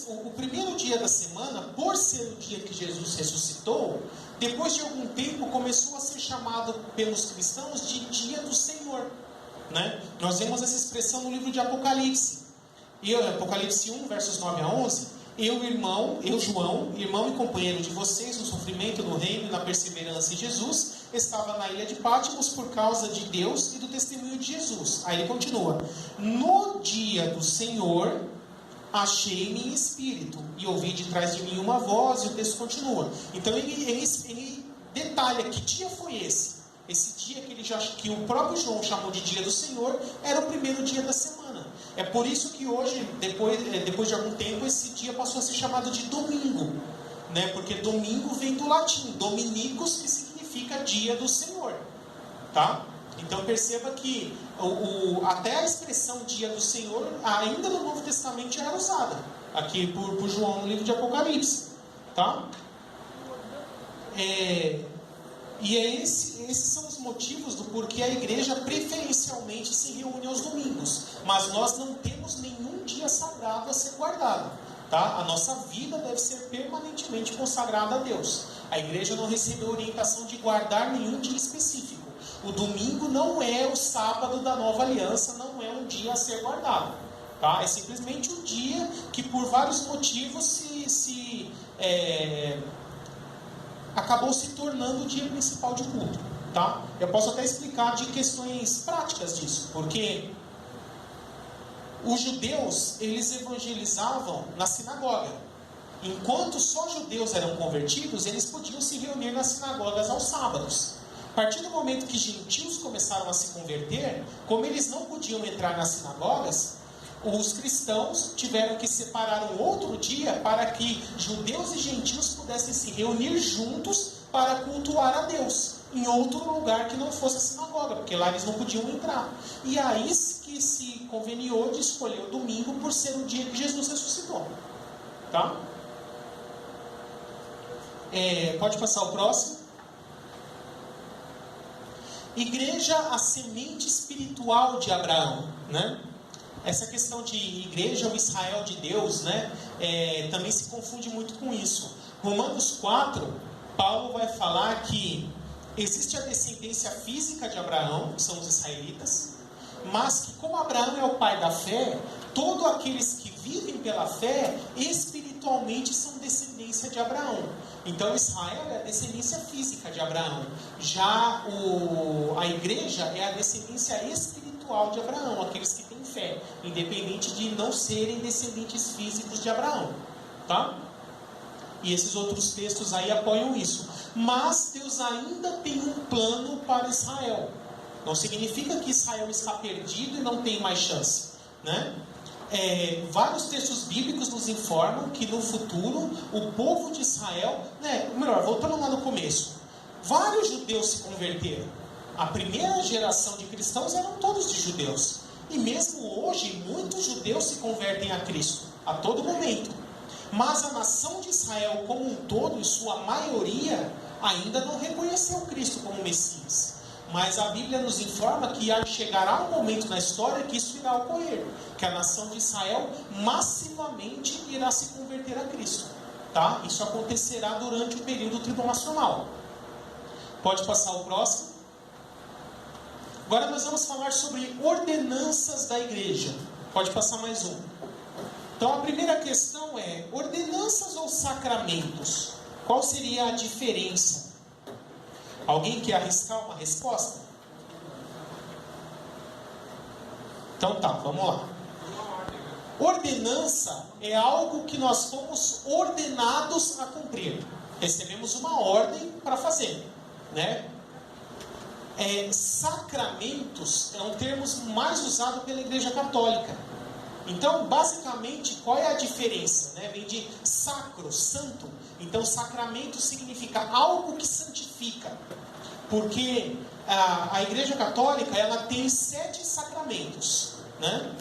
o primeiro dia da semana, por ser o dia que Jesus ressuscitou, depois de algum tempo começou a ser chamado pelos cristãos de dia do Senhor, né? Nós vemos essa expressão no livro de Apocalipse. Apocalipse 1, versos 9 a 11. Eu, João, irmão e companheiro de vocês no sofrimento, no reino e na perseverança em Jesus, estava na ilha de Pátimos por causa de Deus e do testemunho de Jesus. Aí ele continua: no dia do Senhor achei-me em espírito e ouvi de trás de mim uma voz, e o texto continua. Então ele detalha que dia foi esse. Esse dia que o próprio João chamou de dia do Senhor era o primeiro dia da semana. É por isso que hoje, depois de algum tempo, esse dia passou a ser chamado de domingo, né? Porque domingo vem do latim, dominicus, que significa dia do Senhor, tá? Então perceba que até a expressão dia do Senhor, ainda no Novo Testamento, era usada aqui por João no livro de Apocalipse, tá? E esses são os motivos do porquê a igreja preferencialmente se reúne aos domingos. Mas nós não temos nenhum dia sagrado a ser guardado, tá? A nossa vida deve ser permanentemente consagrada a Deus. A igreja não recebeu orientação de guardar nenhum dia específico. O domingo não é o sábado da nova aliança, não é um dia a ser guardado, tá? É simplesmente um dia que por vários motivos acabou se tornando o dia principal de culto, tá? Eu posso até explicar de questões práticas disso, porque os judeus, eles evangelizavam na sinagoga. Enquanto só judeus eram convertidos, eles podiam se reunir nas sinagogas aos sábados. A partir do momento que gentios começaram a se converter, como eles não podiam entrar nas sinagogas, os cristãos tiveram que separar um outro dia para que judeus e gentios pudessem se reunir juntos para cultuar a Deus, em outro lugar que não fosse a sinagoga, porque lá eles não podiam entrar. E aí que se conveniou de escolher o domingo por ser o dia que Jesus ressuscitou, tá? Pode passar o próximo. Igreja, a semente espiritual de Abraão, né? Essa questão de igreja ou Israel de Deus, né? Também se confunde muito com isso. Romanos 4, Paulo vai falar que existe a descendência física de Abraão, que são os israelitas, mas que como Abraão é o pai da fé, todos aqueles que vivem pela fé, espiritualmente são descendência de Abraão. Então Israel é a descendência física de Abraão. Já a igreja é a descendência espiritual de Abraão, aqueles que têm fé, independente de não serem descendentes físicos de Abraão, tá? E esses outros textos aí apoiam isso. Mas Deus ainda tem um plano para Israel. Não significa que Israel está perdido e não tem mais chance, né? Vários textos bíblicos nos informam que no futuro o povo de Israel, voltando lá no começo, vários judeus se converteram. A primeira geração de cristãos eram todos de judeus. E mesmo hoje, muitos judeus se convertem a Cristo, a todo momento. Mas a nação de Israel como um todo, em sua maioria, ainda não reconheceu Cristo como Messias. Mas a Bíblia nos informa que chegará um momento na história que isso irá ocorrer, que a nação de Israel massivamente irá se converter a Cristo, tá? Isso acontecerá durante o período tribulacional. Pode passar o próximo. Agora nós vamos falar sobre ordenanças da igreja. Pode passar mais um. Então a primeira questão é: ordenanças ou sacramentos? Qual seria a diferença? Alguém quer arriscar uma resposta? Então tá, vamos lá. Ordenança é algo que nós fomos ordenados a cumprir. Recebemos uma ordem para fazer, né? Sacramentos é um termo mais usado pela Igreja Católica. Então, basicamente, qual é a diferença? Né? Vem de sacro, santo. Então, sacramento significa algo que santifica. Porque a Igreja Católica, ela tem 7 sacramentos. Né?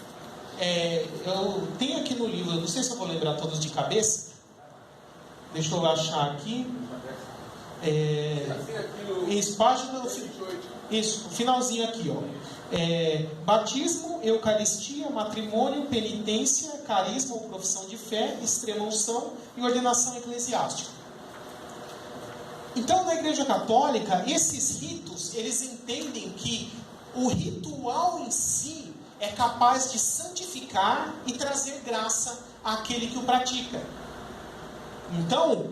Eu tenho aqui no livro, não sei se eu vou lembrar todos de cabeça. Deixa eu achar aqui. Isso, página... Isso, finalzinho aqui, ó. Batismo, Eucaristia, matrimônio, penitência, carisma ou profissão de fé, extrema-unção e ordenação eclesiástica. Então, na Igreja Católica, esses ritos, eles entendem que o ritual em si é capaz de santificar e trazer graça àquele que o pratica. Então,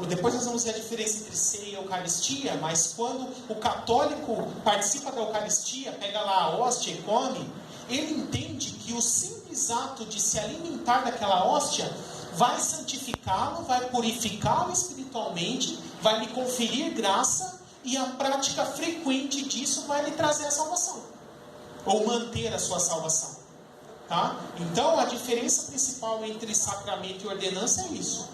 depois nós vamos ver a diferença entre ceia e Eucaristia, mas quando o católico participa da Eucaristia, pega lá a hóstia e come, ele entende que o simples ato de se alimentar daquela hóstia vai santificá-lo, vai purificá-lo espiritualmente, vai lhe conferir graça, e a prática frequente disso vai lhe trazer a salvação, ou manter a sua salvação. Tá? Então, a diferença principal entre sacramento e ordenança é isso.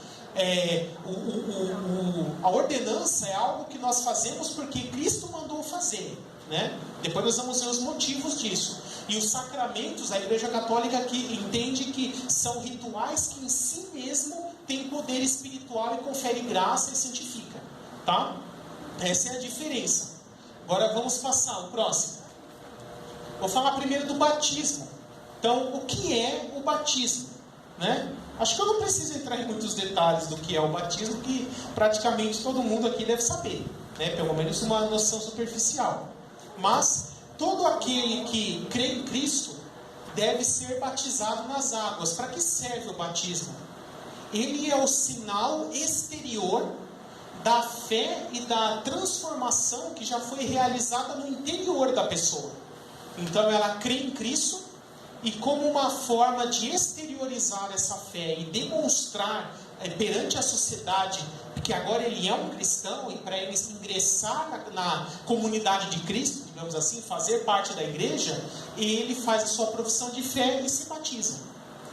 A ordenança é algo que nós fazemos porque Cristo mandou fazer. Né? Depois nós vamos ver os motivos disso. E os sacramentos, a Igreja Católica que entende que são rituais que em si mesmo têm poder espiritual e confere graça e santifica. Tá? Essa é a diferença. Agora vamos passar o próximo. Vou falar primeiro do batismo. Então, o que é o batismo? Né? Acho que eu não preciso entrar em muitos detalhes do que é o batismo, que praticamente todo mundo aqui deve saber, né? Pelo menos uma noção superficial. Mas, todo aquele que crê em Cristo deve ser batizado nas águas. Para que serve o batismo? Ele é o sinal exterior da fé e da transformação que já foi realizada no interior da pessoa. Então, ela crê em Cristo, e como uma forma de exteriorizar essa fé e demonstrar perante a sociedade que agora ele é um cristão, e para ele ingressar na comunidade de Cristo, digamos assim, fazer parte da igreja, ele faz a sua profissão de fé e se batiza.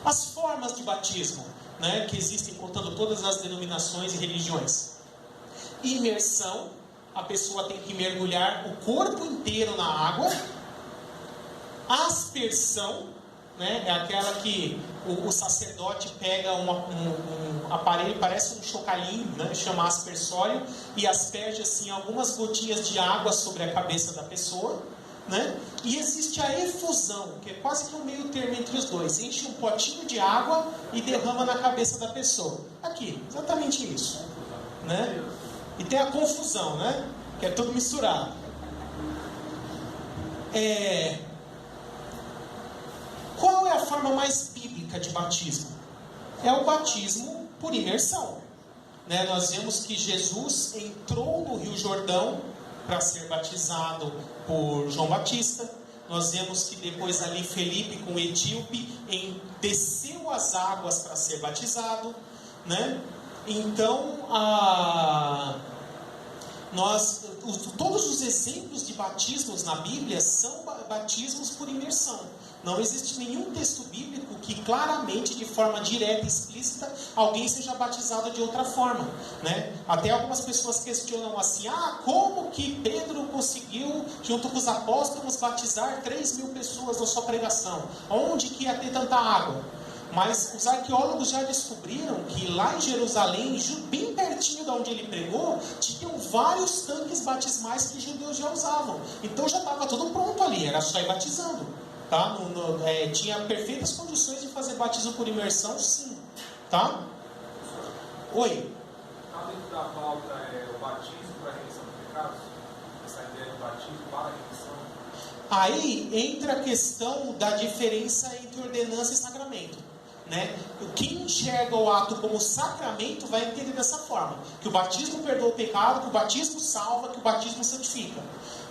As formas de batismo, né, que existem, contando todas as denominações e religiões. Imersão, a pessoa tem que mergulhar o corpo inteiro na água. Aspersão, né, é aquela que o sacerdote pega um aparelho, parece um chocalhinho, né, chama aspersório, e asperge assim algumas gotinhas de água sobre a cabeça da pessoa. Né? E existe a efusão, que é quase que um meio termo entre os dois. Enche um potinho de água e derrama na cabeça da pessoa. Aqui, exatamente isso. Né? E tem a confusão, né? Que é tudo misturado. Qual é a forma mais bíblica de batismo? É o batismo por imersão. Né? Nós vemos que Jesus entrou no Rio Jordão para ser batizado por João Batista. Nós vemos que depois ali Felipe com o etíope desceu as águas para ser batizado. Né? Então, todos os exemplos de batismos na Bíblia são batismos por imersão. Não existe nenhum texto bíblico que claramente, de forma direta e explícita, alguém seja batizado de outra forma. Né? Até algumas pessoas questionam assim, como que Pedro conseguiu, junto com os apóstolos, batizar 3.000 pessoas na sua pregação? Onde que ia ter tanta água? Mas os arqueólogos já descobriram que lá em Jerusalém, bem pertinho de onde ele pregou, tinham vários tanques batismais que os judeus já usavam. Então já estava tudo pronto ali, era só ir batizando. Tá? Tinha perfeitas condições de fazer batismo por imersão, sim. Tá? Oi? Está dentro da pauta o batismo para a remissão de pecados? Essa ideia do batismo para a remissão? Aí entra a questão da diferença entre ordenança e sacramento. Né? Quem enxerga o ato como sacramento vai entender dessa forma, que o batismo perdoa o pecado, que o batismo salva, que o batismo santifica.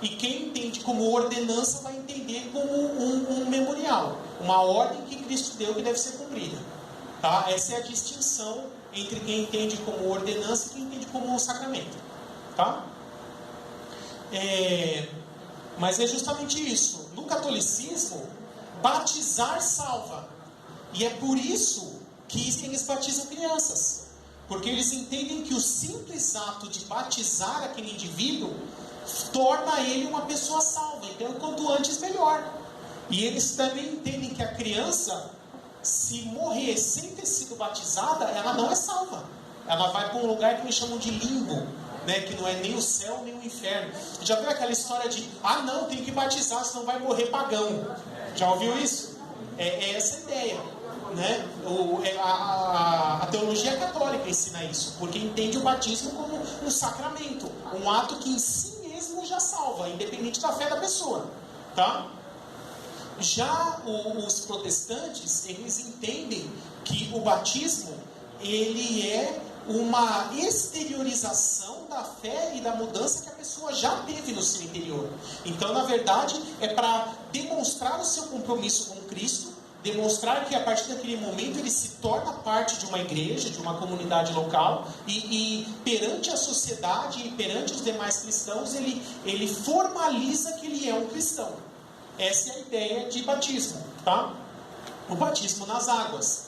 E quem entende como ordenança vai entender como um memorial, uma ordem que Cristo deu que deve ser cumprida. Tá? Essa é a distinção entre quem entende como ordenança e quem entende como sacramento. Tá? Mas é justamente isso. No catolicismo, batizar salva. E é por isso que eles batizam crianças. Porque eles entendem que o simples ato de batizar aquele indivíduo torna ele uma pessoa salva. Então, quanto antes, melhor. E eles também entendem que a criança, se morrer sem ter sido batizada, ela não é salva. Ela vai para um lugar que eles chamam de limbo, né? Que não é nem o céu nem o inferno. Já viu aquela história de, não, tem que batizar, senão vai morrer pagão. Já ouviu isso? É essa a ideia, né? A teologia católica ensina isso, porque entende o batismo como um sacramento, um ato que em si mesmo já salva, independente da fé da pessoa, tá? Já os protestantes, eles entendem que o batismo, ele é uma exteriorização da fé e da mudança que a pessoa já teve no seu interior. Então, na verdade, é para demonstrar o seu compromisso com Cristo, demonstrar que a partir daquele momento ele se torna parte de uma igreja, de uma comunidade local, e perante a sociedade e perante os demais cristãos, ele formaliza que ele é um cristão. Essa é a ideia de batismo, tá? O batismo nas águas.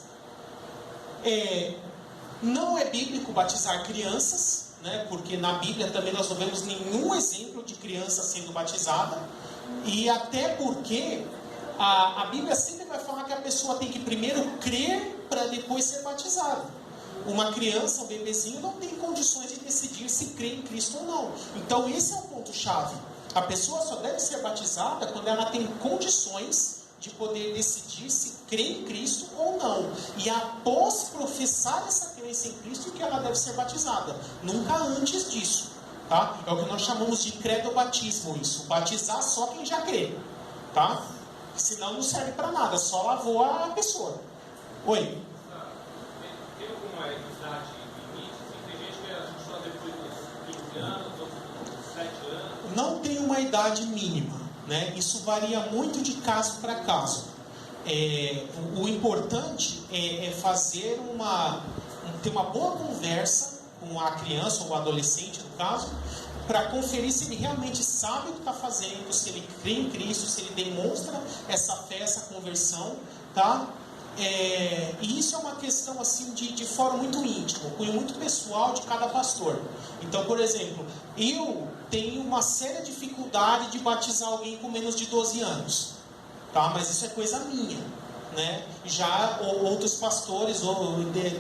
Não é bíblico batizar crianças, né? Porque na Bíblia também nós não vemos nenhum exemplo de criança sendo batizada, e até porque a Bíblia sempre vai falar que a pessoa tem que primeiro crer para depois ser batizada. Uma criança, um bebezinho, não tem condições de decidir se crê em Cristo ou não. Então esse é o ponto-chave. A pessoa só deve ser batizada quando ela tem condições de poder decidir se crê em Cristo ou não. E após professar essa crença em Cristo que ela deve ser batizada. Nunca antes disso. Tá? É o que nós chamamos de credobatismo isso. Batizar só quem já crê. Tá? Senão não serve para nada. Só lavou a pessoa. Oi? Tem alguma idade limite? Tem gente que a gente só depois dos 15 anos, outros dos 7 anos. Não tem uma idade mínima, né? Isso varia muito de caso para caso. O importante é fazer ter uma boa conversa com a criança ou o adolescente, no caso, para conferir se ele realmente sabe o que está fazendo, se ele crê em Cristo, se ele demonstra essa fé, essa conversão, tá? E isso é uma questão assim de fórum muito íntimo, cunho muito pessoal de cada pastor. Então, por exemplo, eu tenho uma séria dificuldade de batizar alguém com menos de 12 anos, tá? Mas isso é coisa minha, né? Já outros pastores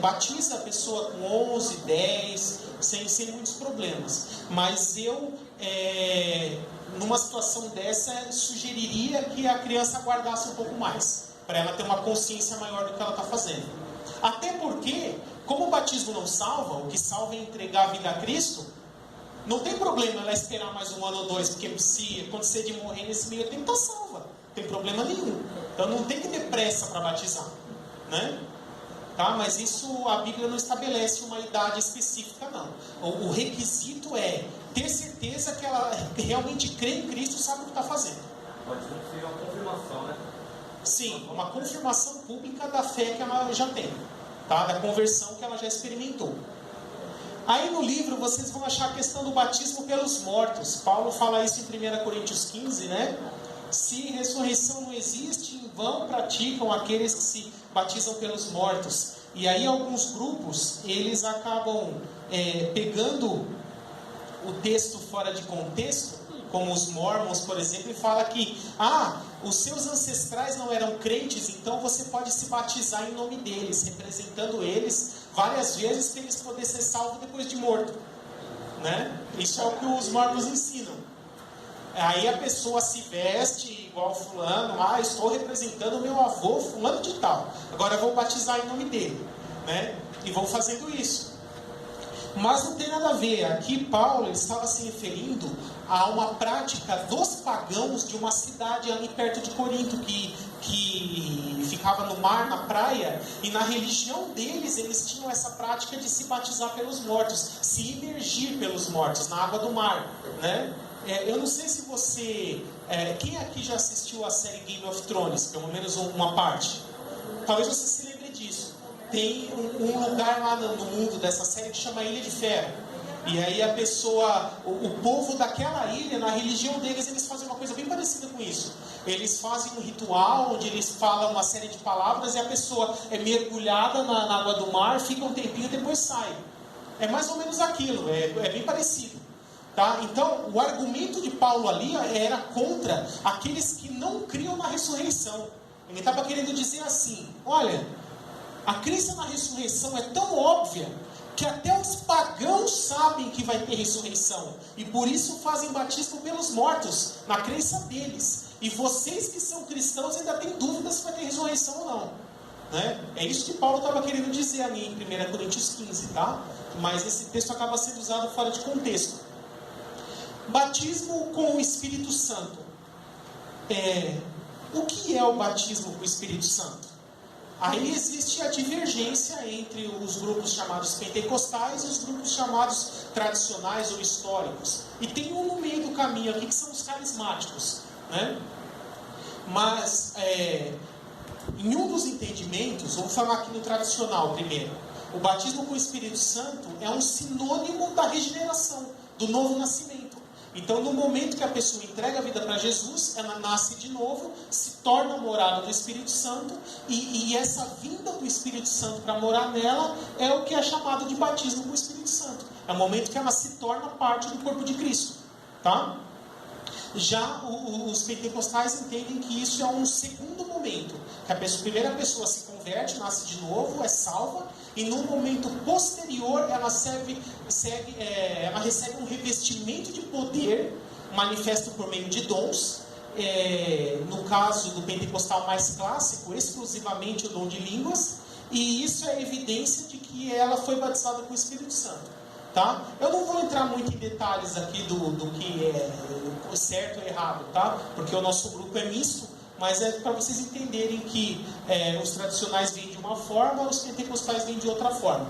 batizam a pessoa com 11, 10, sem muitos problemas. Mas eu, numa situação dessa, sugeriria que a criança aguardasse um pouco mais, para ela ter uma consciência maior do que ela está fazendo. Até porque, como o batismo não salva, o que salva é entregar a vida a Cristo, não tem problema ela esperar mais 1 ano ou 2, porque se acontecer de morrer nesse meio tempo, está salva. Não tem problema nenhum. Então não tem que ter pressa para batizar, né? Tá? Mas isso a Bíblia não estabelece uma idade específica, não. O requisito é ter certeza que ela realmente crê em Cristo e sabe o que está fazendo. Pode ser uma confirmação, né? Sim, uma confirmação pública da fé que ela já tem, tá? Da conversão que ela já experimentou. Aí no livro vocês vão achar a questão do batismo pelos mortos. Paulo fala isso em 1 Coríntios 15, né? Se ressurreição não existe, em vão praticam aqueles que se batizam pelos mortos. E aí alguns grupos, eles acabam pegando o texto fora de contexto, como os mormons, por exemplo, e fala que os seus ancestrais não eram crentes, então você pode se batizar em nome deles, representando eles várias vezes para eles poderem ser salvos depois de morto, né? Isso é o que os mormons ensinam. Aí a pessoa se veste igual fulano, estou representando o meu avô fulano de tal, agora eu vou batizar em nome dele, né? E vão fazendo isso. Mas não tem nada a ver. Aqui Paulo estava se referindo a uma prática dos pagãos de uma cidade ali perto de Corinto, que ficava no mar, na praia, e na religião deles, eles tinham essa prática de se batizar pelos mortos, se imergir pelos mortos, na água do mar, né? Eu não sei se você... quem aqui já assistiu a série Game of Thrones, pelo menos uma parte? Talvez você se lembre disso. Tem um lugar lá no mundo dessa série que chama Ilha de Ferro. E aí a pessoa, o povo daquela ilha, na religião deles, eles fazem uma coisa bem parecida com isso. Eles fazem um ritual onde eles falam uma série de palavras e a pessoa é mergulhada na água do mar, fica um tempinho e depois sai. É mais ou menos aquilo, é bem parecido. Tá? Então, o argumento de Paulo ali era contra aqueles que não criam na ressurreição. Ele estava querendo dizer assim, olha, a crença na ressurreição é tão óbvia que até os pagãos sabem que vai ter ressurreição. E por isso fazem batismo pelos mortos, na crença deles. E vocês que são cristãos ainda têm dúvidas se vai ter ressurreição ou não. Né? É isso que Paulo estava querendo dizer ali em 1 Coríntios 15, tá? Mas esse texto acaba sendo usado fora de contexto. Batismo com o Espírito Santo. O que é o batismo com o Espírito Santo? Aí existe a divergência entre os grupos chamados pentecostais e os grupos chamados tradicionais ou históricos. E tem um no meio do caminho aqui que são os carismáticos. Né? Mas, em um dos entendimentos, vamos falar aqui no tradicional primeiro. O batismo com o Espírito Santo é um sinônimo da regeneração, do novo nascimento. Então, no momento que a pessoa entrega a vida para Jesus, ela nasce de novo, se torna morada do Espírito Santo, e essa vinda do Espírito Santo para morar nela é o que é chamado de batismo com o Espírito Santo. É o momento que ela se torna parte do corpo de Cristo. Tá? Já os pentecostais entendem que isso é um segundo momento, que a primeira pessoa se converte, nasce de novo, é salva, e num momento posterior ela recebe um revestimento de poder, manifesto por meio de dons, no caso do pentecostal mais clássico, exclusivamente o dom de línguas, e isso é evidência de que ela foi batizada com o Espírito Santo. Tá? Eu não vou entrar muito em detalhes aqui do que é certo ou errado, tá? Porque o nosso grupo é misto, mas é para vocês entenderem que os tradicionais vêm de uma forma, os pentecostais vêm de outra forma.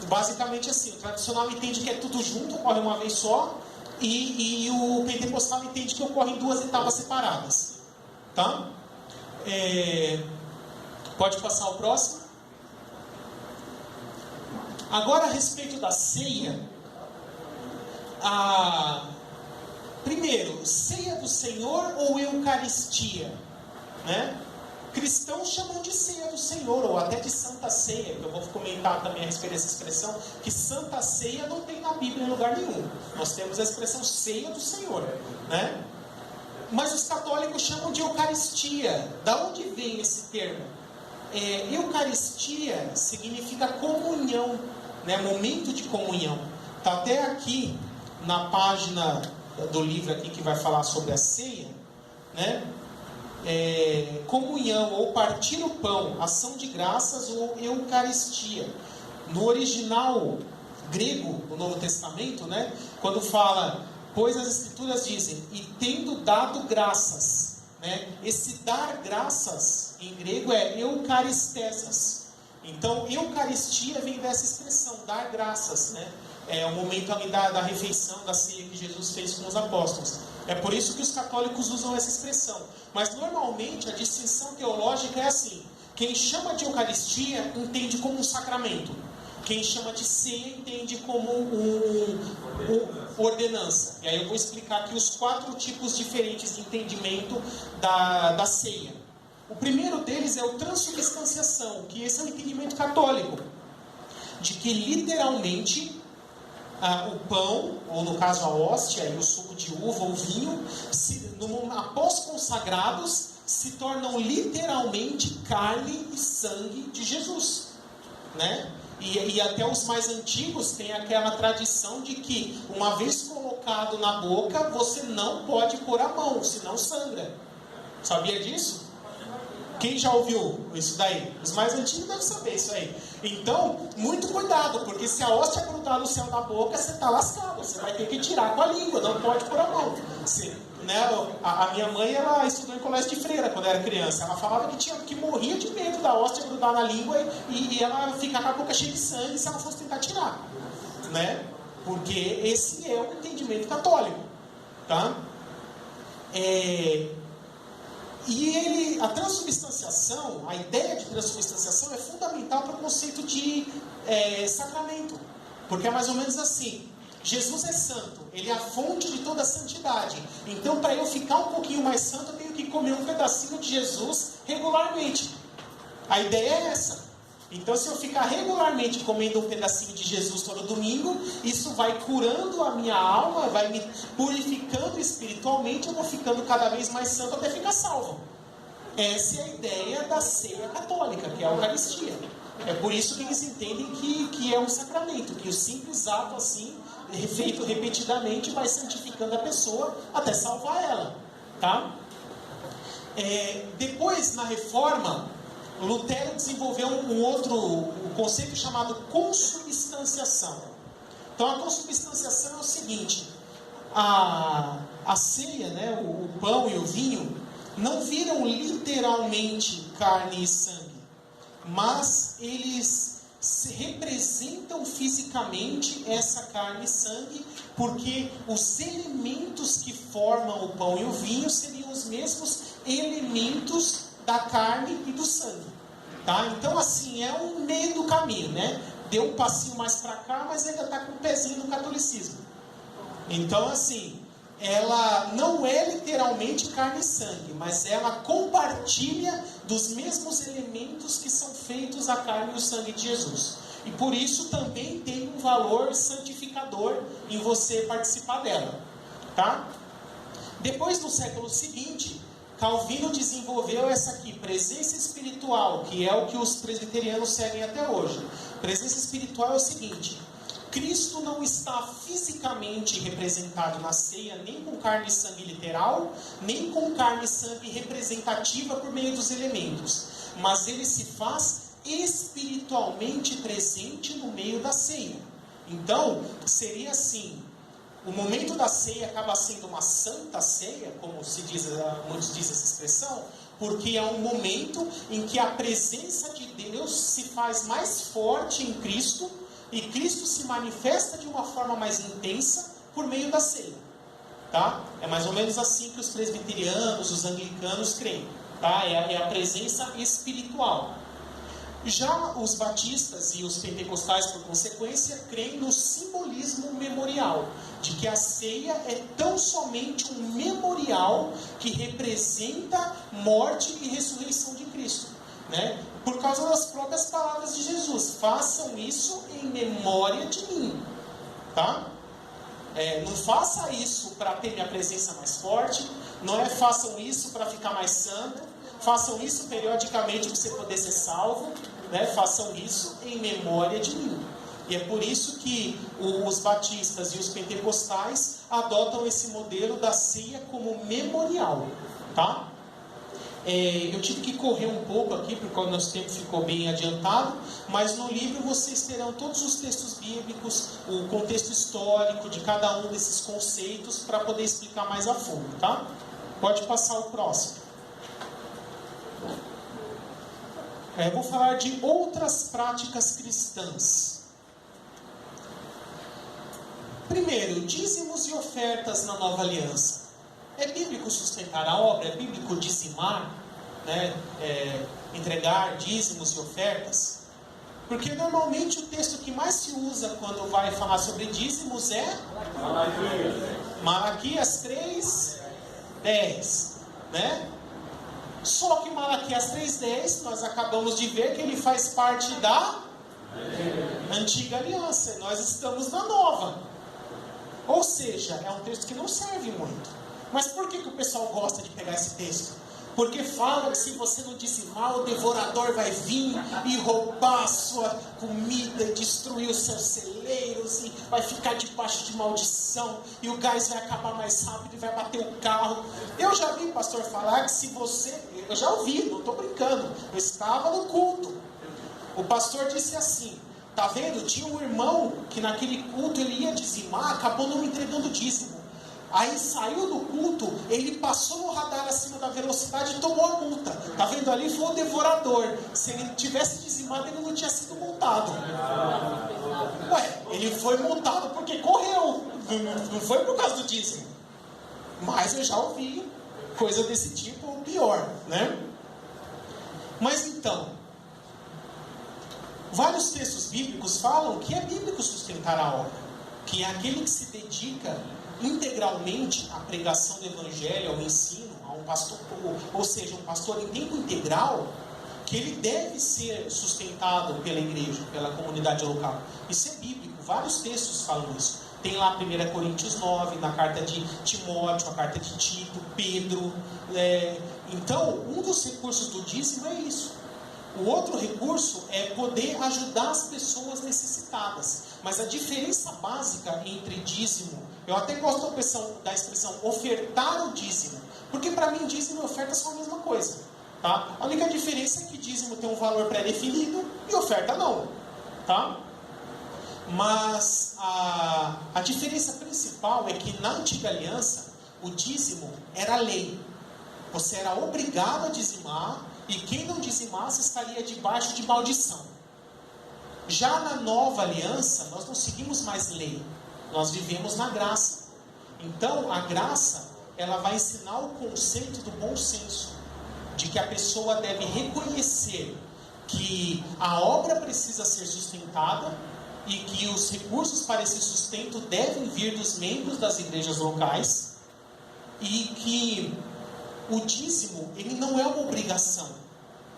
Basicamente assim, o tradicional entende que é tudo junto, ocorre uma vez só, e o pentecostal entende que ocorre em duas etapas separadas. Tá? Pode passar o próximo. Agora, a respeito da ceia, primeiro, ceia do Senhor ou Eucaristia? Né? Cristãos chamam de ceia do Senhor, ou até de Santa Ceia, que eu vou comentar também a respeito dessa expressão, que Santa Ceia não tem na Bíblia em lugar nenhum. Nós temos a expressão ceia do Senhor. Né? Mas os católicos chamam de Eucaristia. Da onde vem esse termo? Eucaristia significa comunhão, né? Momento de comunhão. Está até aqui na página do livro aqui que vai falar sobre a ceia, né? Comunhão ou partir o pão, ação de graças ou Eucaristia. No original grego do Novo Testamento, né? Quando fala, pois as Escrituras dizem, e tendo dado graças. Né? Esse dar graças em grego é eucaristesas. Então, Eucaristia vem dessa expressão, dar graças. Né? É o momento ali da refeição, da ceia que Jesus fez com os apóstolos. É por isso que os católicos usam essa expressão. Mas, normalmente, a distinção teológica é assim. Quem chama de Eucaristia entende como um sacramento. Quem chama de ceia entende como ordenança. E aí eu vou explicar aqui os 4 tipos diferentes de entendimento da ceia. O primeiro deles é o transubstanciação, que esse é o entendimento católico, de que literalmente o pão, ou no caso a hóstia e o suco de uva ou vinho, após consagrados, se tornam literalmente carne e sangue de Jesus. Né? E até os mais antigos têm aquela tradição de que, uma vez colocado na boca, você não pode pôr a mão, senão sangra. Sabia disso? Quem já ouviu isso daí? Os mais antigos devem saber isso aí. Então, muito cuidado, porque se a hóstia grudar no céu da boca, você está lascado. Você vai ter que tirar com a língua, não pode pôr a mão. A minha mãe, ela estudou em colégio de freira quando era criança. Ela falava que morria de medo da hóstia grudar na língua e ela ficar com a boca cheia de sangue se ela fosse tentar tirar. Né? Porque esse é o entendimento católico. Tá? A transubstanciação, a ideia de transubstanciação é fundamental para o conceito de sacramento. Porque é mais ou menos assim. Jesus é santo, ele é a fonte de toda a santidade. Então, para eu ficar um pouquinho mais santo, eu tenho que comer um pedacinho de Jesus regularmente. A ideia é essa. Então, se eu ficar regularmente comendo um pedacinho de Jesus todo domingo, isso vai curando a minha alma, vai me purificando espiritualmente, eu vou ficando cada vez mais santo até ficar salvo. Essa é a ideia da ceia católica, que é a Eucaristia. É por isso que eles entendem que é um sacramento, que o simples ato assim, feito repetidamente, vai santificando a pessoa até salvar ela. Tá? Depois, na Reforma, Lutero desenvolveu um outro conceito chamado consubstanciação. Então, a consubstanciação é o seguinte: a ceia, né, o pão e o vinho, não viram literalmente carne e sangue, mas eles representam fisicamente essa carne e sangue, porque os elementos que formam o pão e o vinho seriam os mesmos elementos da carne e do sangue. Tá? Então, assim, é um meio do caminho, né? Deu um passinho mais para cá, mas ainda está com um pezinho no catolicismo. Então, assim, ela não é literalmente carne e sangue, mas ela compartilha dos mesmos elementos que são feitos a carne e o sangue de Jesus. E por isso também tem um valor santificador em você participar dela. Tá? Depois, no século seguinte, Calvino desenvolveu essa aqui, presença espiritual, que é o que os presbiterianos seguem até hoje. Presença espiritual é o seguinte: Cristo não está fisicamente representado na ceia, nem com carne e sangue literal, nem com carne e sangue representativa por meio dos elementos, mas ele se faz espiritualmente presente no meio da ceia. Então, seria assim: o momento da ceia acaba sendo uma santa ceia, como se diz, muitos dizem essa expressão, porque é um momento em que a presença de Deus se faz mais forte em Cristo, e Cristo se manifesta de uma forma mais intensa por meio da ceia. Tá? É mais ou menos assim que os presbiterianos, os anglicanos creem. Tá? É a presença espiritual. Já os batistas e os pentecostais, por consequência, creem no simbolismo memorial, de que a ceia é tão somente um memorial que representa morte e ressurreição de Cristo, né? Por causa das próprias palavras de Jesus: façam isso em memória de mim. Tá? Não faça isso para ter minha presença mais forte, não é façam isso para ficar mais santo, façam isso periodicamente para você poder ser salvo, né? Façam isso em memória de mim. E é por isso que os batistas e os pentecostais adotam esse modelo da ceia como memorial. Tá? Eu tive que correr um pouco aqui, porque o nosso tempo ficou bem adiantado, mas no livro vocês terão todos os textos bíblicos, o contexto histórico de cada um desses conceitos, para poder explicar mais a fundo. Tá? Pode passar o próximo. Vou falar de outras práticas cristãs. Primeiro, dízimos e ofertas na nova aliança. É bíblico sustentar a obra? É bíblico dizimar, né? Entregar dízimos e ofertas? Porque normalmente o texto que mais se usa quando vai falar sobre dízimos é Malaquias 3:10, né? Só que Malaquias 3:10, nós acabamos de ver que ele faz parte da antiga aliança, e nós estamos na nova. Ou seja, é um texto que não serve muito. Mas por que o pessoal gosta de pegar esse texto? Porque fala que se você não dizimar, o devorador vai vir e roubar a sua comida e destruir os seus celeiros, e vai ficar debaixo de maldição, e o gás vai acabar mais rápido e vai bater o carro. Eu já vi o pastor falar que se você... Eu já ouvi, não estou brincando. Eu estava no culto. O pastor disse assim: tá vendo? Tinha um irmão que naquele culto ele ia dizimar, acabou não entregando dízimo. Aí saiu do culto, ele passou no radar acima da velocidade e tomou a multa. Tá vendo ali? Foi o devorador. Se ele tivesse dizimado, ele não tinha sido multado. Ué, ele foi multado porque correu. Não foi por causa do dízimo. Mas eu já ouvi coisa desse tipo, ou pior, né? Mas então, vários textos bíblicos falam que é bíblico sustentar a obra. que é aquele que se dedica integralmente à pregação do evangelho, ao ensino, a um pastor, ou seja, um pastor em tempo integral, que ele deve ser sustentado pela igreja, pela comunidade local. Isso é bíblico, vários textos falam isso. Tem lá 1 Coríntios 9, na carta de Timóteo, a carta de Tito, Pedro. Então, um dos recursos do dízimo é isso. O outro recurso é poder ajudar as pessoas necessitadas. Mas a diferença básica entre dízimo, eu até gosto da expressão ofertar o dízimo, porque para mim dízimo e oferta são a mesma coisa. Tá? A única diferença é que dízimo tem um valor pré-definido e oferta não. Tá? Mas a diferença principal é que na antiga aliança o dízimo era lei. Você era obrigado a dizimar, e quem não dizimasse estaria debaixo de maldição. Já na nova aliança nós não seguimos mais lei, nós vivemos na graça. Então a graça, ela vai ensinar o conceito do bom senso, de que a pessoa deve reconhecer que a obra precisa ser sustentada e que os recursos para esse sustento devem vir dos membros das igrejas locais, e que o dízimo, ele não é uma obrigação,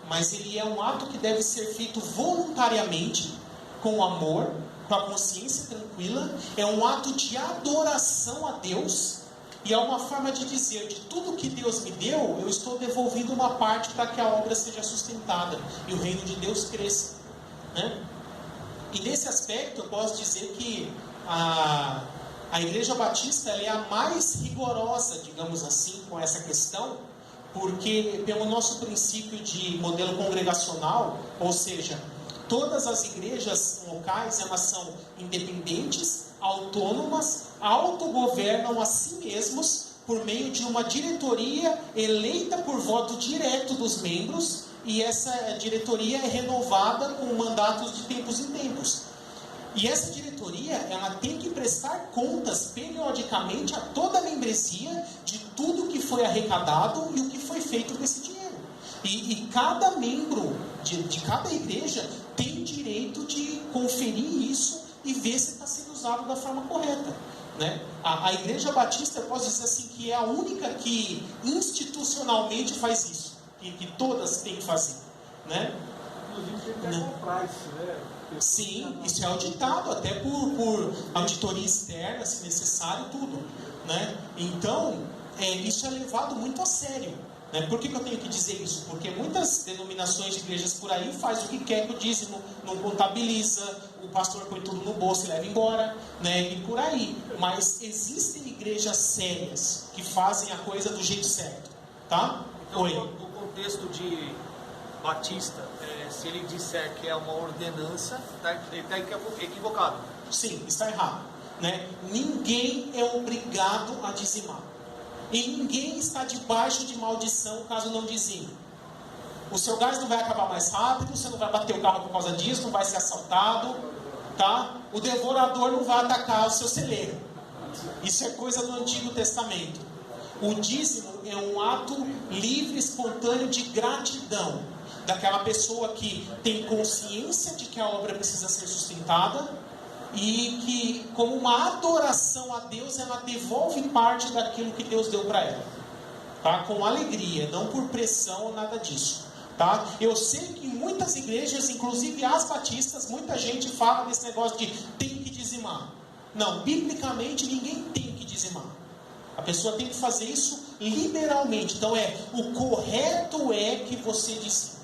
mas ele é um ato que deve ser feito voluntariamente, com amor, com a consciência tranquila. É um ato de adoração a Deus, e é uma forma de dizer: de tudo que Deus me deu, eu estou devolvendo uma parte para que a obra seja sustentada e o reino de Deus cresça, né? E nesse aspecto eu posso dizer que a Igreja Batista, ela é a mais rigorosa, digamos assim, com essa questão, porque pelo nosso princípio de modelo congregacional, ou seja, todas as igrejas locais, elas são independentes, autônomas, autogovernam a si mesmos por meio de uma diretoria eleita por voto direto dos membros, e essa diretoria é renovada com mandatos de tempos em tempos. E essa diretoria, ela tem que prestar contas periodicamente a toda a membresia de tudo que foi arrecadado e o que foi feito com esse dinheiro. E cada membro de cada igreja tem direito de conferir isso e ver se está sendo usado da forma correta, né? A Igreja Batista, eu posso dizer assim, que é a única que institucionalmente faz isso, que todas têm que fazer, né? Inclusive tem que comprar isso, né? Sim, isso é auditado até por auditoria externa, se necessário, tudo, né? Então, isso é levado muito a sério, né? Por que eu tenho que dizer isso? Porque muitas denominações de igrejas por aí faz o que quer com o dízimo, não contabiliza, o pastor põe tudo no bolso e leva embora, né? E por aí. Mas existem igrejas sérias que fazem a coisa do jeito certo, tá? Então, no contexto de Batista, se ele disser que é uma ordenança, ele está equivocado. Sim, está errado, né? Ninguém é obrigado a dizimar. E ninguém está debaixo de maldição caso não dizime. O seu gás não vai acabar mais rápido, você não vai bater o carro por causa disso, não vai ser assaltado, tá? O devorador não vai atacar o seu celeiro. Isso é coisa do Antigo Testamento. O dízimo é um ato livre, espontâneo de gratidão daquela pessoa que tem consciência de que a obra precisa ser sustentada e que, como uma adoração a Deus, ela devolve parte daquilo que Deus deu para ela, tá? Com alegria, não por pressão ou nada disso, tá? Eu sei que em muitas igrejas, inclusive as batistas, muita gente fala desse negócio de tem que dizimar. Não, biblicamente ninguém tem que dizimar. A pessoa tem que fazer isso liberalmente. Então o correto é que você dizime.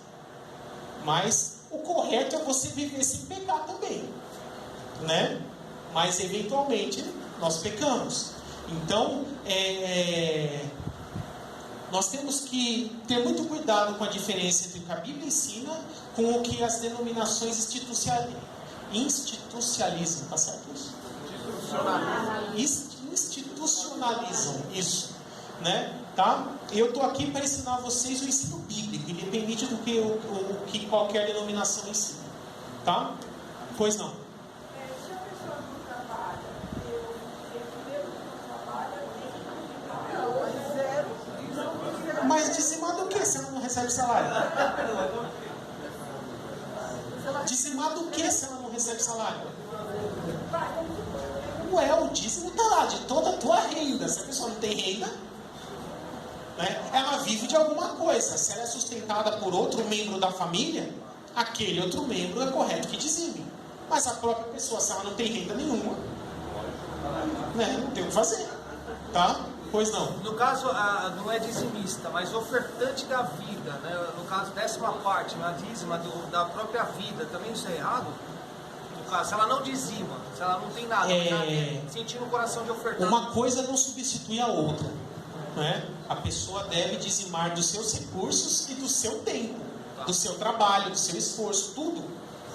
Mas o correto é você viver sem pecar também, né? Mas eventualmente nós pecamos. Então nós temos que ter muito cuidado com a diferença entre o que a Bíblia ensina com o que as denominações institucionalizam, tá certo isso? Institucionalizam isso, né? Tá? Eu estou aqui para ensinar vocês o ensino bíblico, independente do que qualquer denominação ensina, tá? Pois não. Se a pessoa não trabalha, mesmo que não trabalha, tem zero. Mas dizimar do que se ela não recebe salário? Dizimar do que se ela não recebe salário? Vai, vamos supor, Ué, o dízimo está lá, de toda a tua renda. Se a pessoa não tem renda, né, ela vive de alguma coisa. Se ela é sustentada por outro membro da família, aquele outro membro é correto que dizime. Mas a própria pessoa, se ela não tem renda nenhuma, né, não tem o que fazer. Tá? Pois não. No caso, não é dizimista, mas ofertante da vida, né? No caso, 10ª parte, na dízima da própria vida, também isso é errado? No caso, se ela não dizima, se ela não tem nada, mas ela tem, sentindo o coração de ofertar. Uma coisa não substitui a outra, né? A pessoa deve dizimar dos seus recursos e do seu tempo, do seu trabalho, do seu esforço, tudo,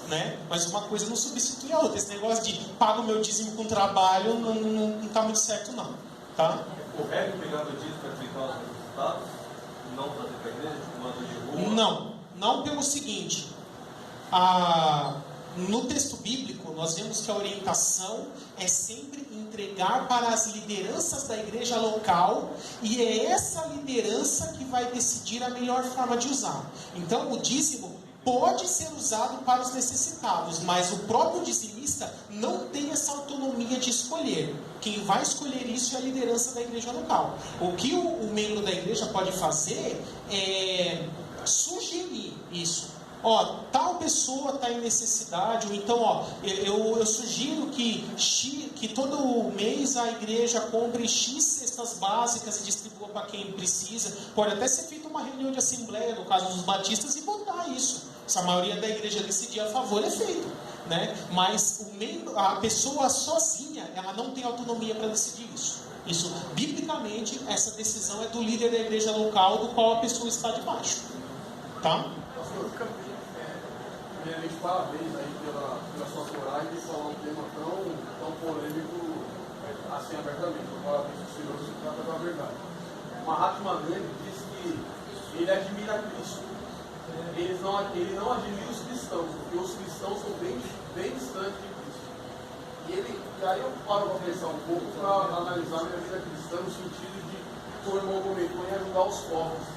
né? Mas uma coisa não substitui a outra. Esse negócio de pago o meu dízimo com trabalho não está muito certo, não. Tá? Correto pegar o dízimo para aplicar os resultados? Não fazer para a igreja, tipo, mando de rua? Não pelo seguinte. No texto bíblico, nós vemos que a orientação é sempre entregar para as lideranças da igreja local, e é essa liderança que vai decidir a melhor forma de usar. Então, o dízimo pode ser usado para os necessitados, mas o próprio dizimista não tem essa autonomia de escolher. Quem vai escolher isso é a liderança da igreja local. O que o membro da igreja pode fazer é sugerir isso. Ó, tal pessoa está em necessidade, ou então, eu sugiro que todo mês a igreja compre X cestas básicas e distribua para quem precisa. Pode até ser feita uma reunião de assembleia, no caso dos batistas, e botar isso. Se a maioria da igreja decidir a favor, é feito, né? Mas a pessoa sozinha, ela não tem autonomia para decidir isso. Isso, biblicamente, essa decisão é do líder da igreja local, do qual a pessoa está debaixo. Tá? Primeiramente, parabéns aí pela sua coragem de falar um tema tão polêmico assim abertamente. Parabéns ao Senhor, se trata da verdade. Mahatma Gandhi diz que ele admira Cristo. Ele não admira os cristãos, porque os cristãos são bem distantes de Cristo. E aí eu paro para pensar um pouco para analisar a minha vida cristã no sentido de, como o irmão comentou, em ajudar os pobres.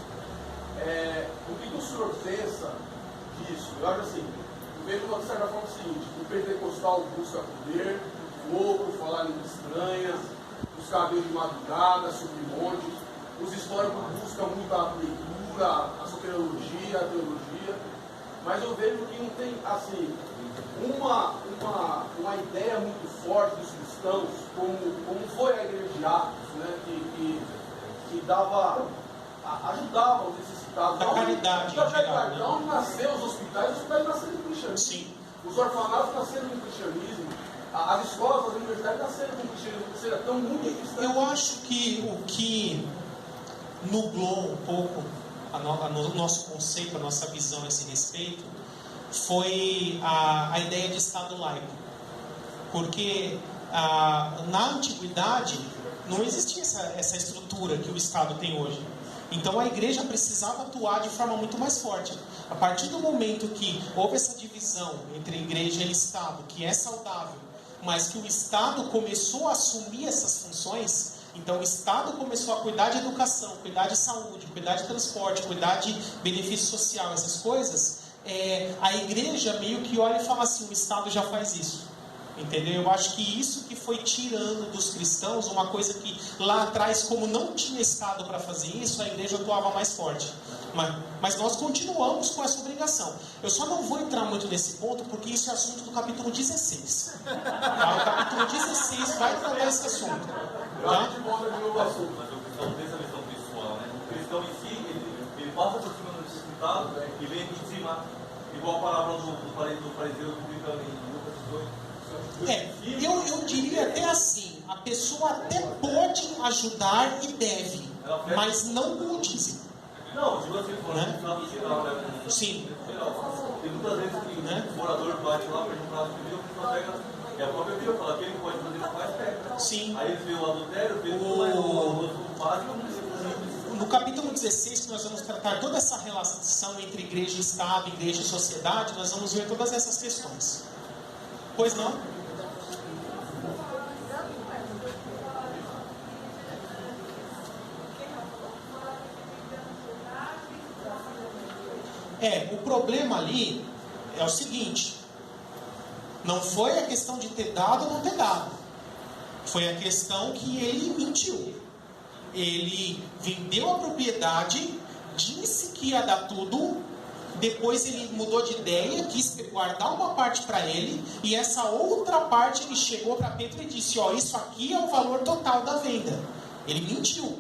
O que o senhor pensa disso? Eu acho assim, eu vejo de certa forma o seguinte: o pentecostal busca poder, o fogo, falar em estranhas, os cabelos de madrugada, subir montes, os históricos buscam muita leitura, a soteriologia, a teologia, mas eu vejo que não tem assim uma ideia muito forte dos cristãos, como foi a igreja de Atos, né, que ajudava os necessitados. Da caridade. De onde nasceram os hospitais nasceram no cristianismo. Sim. Os orfanatos nasceram no cristianismo. As escolas, as universidades nasceram no cristianismo. Ou seja, tão muito cristãos. Eu acho que o que nublou um pouco o nosso conceito, a nossa visão a esse respeito, foi a ideia de Estado laico. Porque na antiguidade não existia essa estrutura que o Estado tem hoje. Então a igreja precisava atuar de forma muito mais forte. A partir do momento que houve essa divisão entre igreja e Estado, que é saudável, mas que o Estado começou a assumir essas funções, então o Estado começou a cuidar de educação, cuidar de saúde, cuidar de transporte, cuidar de benefício social, essas coisas, a igreja meio que olha e fala assim: o Estado já faz isso. Entendeu? Eu acho que isso que foi tirando dos cristãos uma coisa que lá atrás, como não tinha Estado para fazer isso, a igreja atuava mais forte. Mas nós continuamos com essa obrigação. Eu só não vou entrar muito nesse ponto, porque isso é assunto do capítulo 16. Tá? O capítulo 16 vai tratar esse assunto. Tá? Mas o cristão tem essa visão pessoal, né? O cristão em si, ele passa por cima do necessitado e vem aqui de cima, igual a palavra do fariseu publicano em Lucas 18. Eu diria até assim: a pessoa até pode ajudar e deve, mas não com o dízimo. Não, digo assim, no final, né? Sim. Tem muitas vezes que o morador bate lá, pergunta lá se o não pega, e a própria Bíblia fala: quem não pode fazer, não faz, pega. Sim. Aí eles veem o adultério, veem o básico. No capítulo 16, que nós vamos tratar toda essa relação entre igreja e Estado, igreja e sociedade, nós vamos ver todas essas questões. Pois não? O problema ali é o seguinte: não foi a questão de ter dado ou não ter dado. Foi a questão que ele mentiu. Ele vendeu a propriedade, disse que ia dar tudo, depois ele mudou de ideia, quis guardar uma parte para ele, e essa outra parte ele chegou para Pedro e disse: ó, isso aqui é o valor total da venda. Ele mentiu.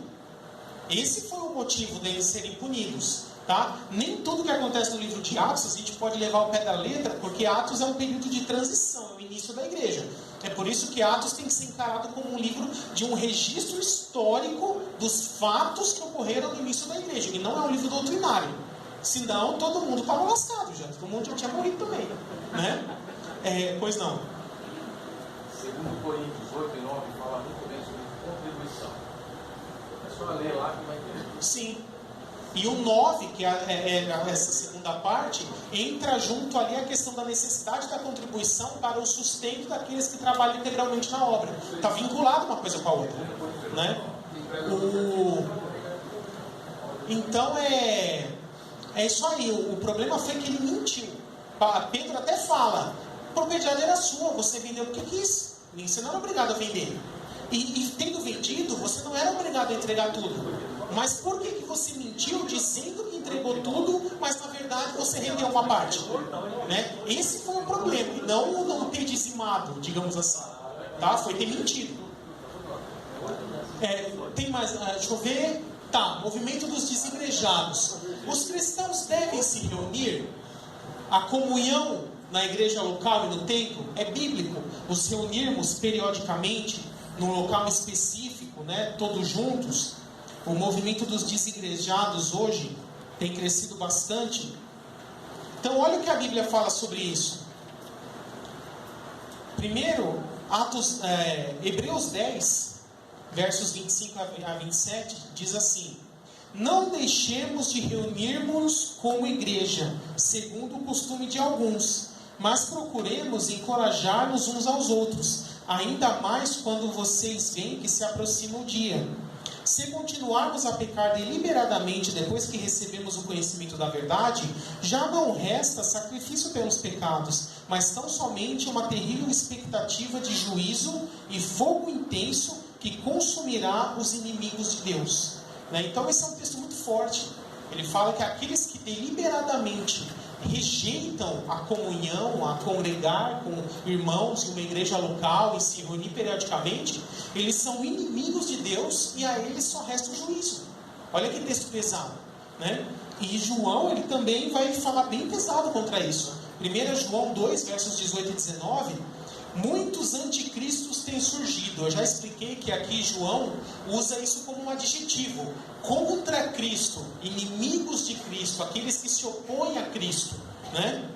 Esse foi o motivo deles serem punidos, tá? Nem tudo que acontece no livro de Atos a gente pode levar ao pé da letra, porque Atos é um período de transição, é o início da igreja. É por isso que Atos tem que ser encarado como um livro de um registro histórico dos fatos que ocorreram no início da igreja, e não é um livro doutrinário. Senão todo mundo estava lascado já, todo mundo já tinha morrido também, né? Pois não. Segundo Coríntios 8 e 9 fala muito bem sobre contribuição. É só ler lá que vai entender. Sim. E o 9, que é essa segunda parte, entra junto ali a questão da necessidade da contribuição para o sustento daqueles que trabalham integralmente na obra. Está vinculado uma coisa com a outra, né? Então é isso aí. O problema foi que ele mentiu. Pedro até fala: a propriedade era sua, você vendeu porque quis, você não era obrigado a vender. E tendo vendido, você não era obrigado a entregar tudo. Mas por que você mentiu dizendo que entregou tudo, mas na verdade você rendeu uma parte? Né? Esse foi o problema, e não ter dizimado, digamos assim, tá? Foi ter mentido. Tem mais, deixa eu ver. Tá, movimento dos desigrejados. Os cristãos devem se reunir? A comunhão na igreja local e no templo é bíblico. Nos reunirmos periodicamente num local específico, né, todos juntos. O movimento dos desigrejados hoje tem crescido bastante. Então olha o que a Bíblia fala sobre isso. Primeiro, Hebreus 10, versos 25 a 27, diz assim: não deixemos de reunirmos como igreja, segundo o costume de alguns, mas procuremos encorajar-nos uns aos outros, ainda mais quando vocês veem que se aproxima o dia. Se continuarmos a pecar deliberadamente depois que recebemos o conhecimento da verdade, já não resta sacrifício pelos pecados, mas tão somente uma terrível expectativa de juízo e fogo intenso que consumirá os inimigos de Deus. Então esse é um texto muito forte. Ele fala que aqueles que deliberadamente rejeitam a comunhão, a congregar com irmãos em uma igreja local e se reunir periodicamente, eles são inimigos de Deus e a eles só resta o juízo. Olha que texto pesado, né? E João, ele também vai falar bem pesado contra isso. 1 João 2, versos 18 e 19: muitos anticristos têm surgido. Eu já expliquei que aqui João usa isso como um adjetivo. Contra Cristo, inimigos de Cristo, aqueles que se opõem a Cristo, né?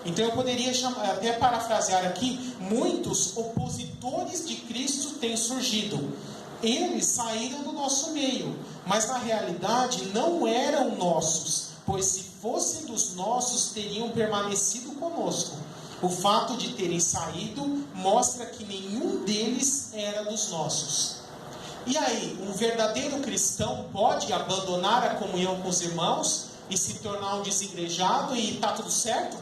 Então eu poderia até parafrasear aqui: muitos opositores de Cristo têm surgido. Eles saíram do nosso meio, mas na realidade não eram nossos, pois se fossem dos nossos teriam permanecido conosco. O fato de terem saído mostra que nenhum deles era dos nossos. E aí, um verdadeiro cristão pode abandonar a comunhão com os irmãos e se tornar um desigrejado e está tudo certo?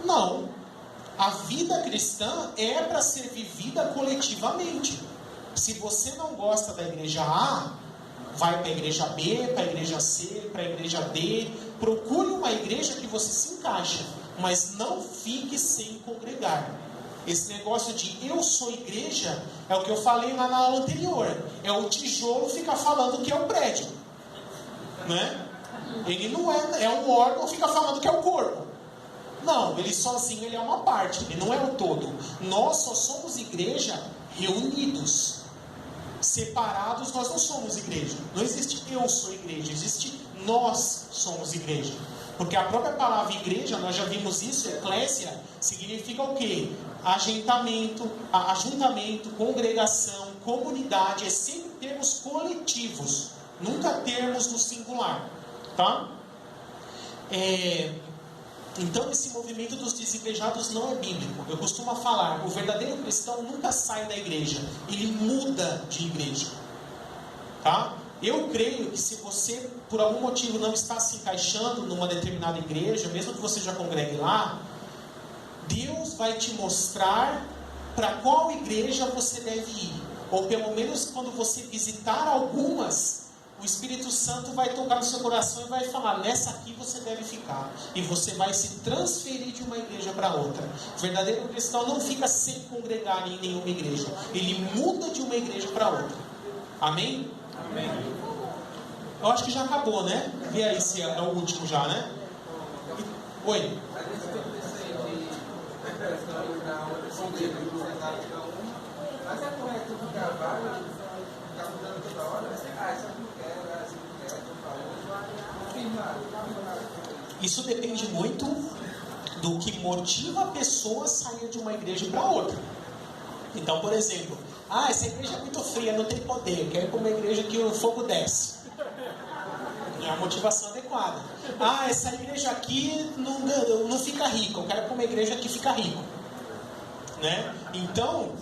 Não. A vida cristã é para ser vivida coletivamente. Se você não gosta da igreja A, vai para a igreja B, para a igreja C, para a igreja D. Procure uma igreja que você se encaixe, mas não fique sem congregar. Esse negócio de eu sou igreja é o que eu falei lá na aula anterior. É o tijolo ficar falando que é o prédio, né? Ele não é um órgão, fica falando que é o corpo. Não, ele sozinho ele é uma parte, ele não é o todo. Nós só somos igreja reunidos. Separados nós não somos igreja. Não existe eu sou igreja, existe nós somos igreja. Porque a própria palavra igreja, nós já vimos isso, eclésia, significa o quê? Ajuntamento, congregação, comunidade, é sempre termos coletivos, nunca termos no singular, tá? Então esse movimento dos desigrejados não é bíblico. Eu costumo falar, o verdadeiro cristão nunca sai da igreja, ele muda de igreja, tá? Eu creio que se você, por algum motivo, não está se encaixando numa determinada igreja, mesmo que você já congregue lá, Deus vai te mostrar para qual igreja você deve ir. Ou pelo menos quando você visitar algumas, o Espírito Santo vai tocar no seu coração e vai falar, nessa aqui você deve ficar. E você vai se transferir de uma igreja para outra. O verdadeiro cristão não fica sem congregar em nenhuma igreja. Ele muda de uma igreja para outra. Amém? Amém. Eu acho que já acabou, né? Vê aí se é o último já, né? Oi? A gente tem que descer de questão para outra igreja, mas é correto ficar vários, ficar mudando toda hora? Essa aqui não quero, essa aqui não quero, Isso depende muito do que motiva a pessoa a sair de uma igreja para outra. Então, por exemplo, essa igreja é muito fria, não tem poder, quero ir para uma igreja que o fogo desce. É a motivação adequada. Essa igreja aqui não fica rica, eu quero ir para uma igreja que fica rico. Né? Então,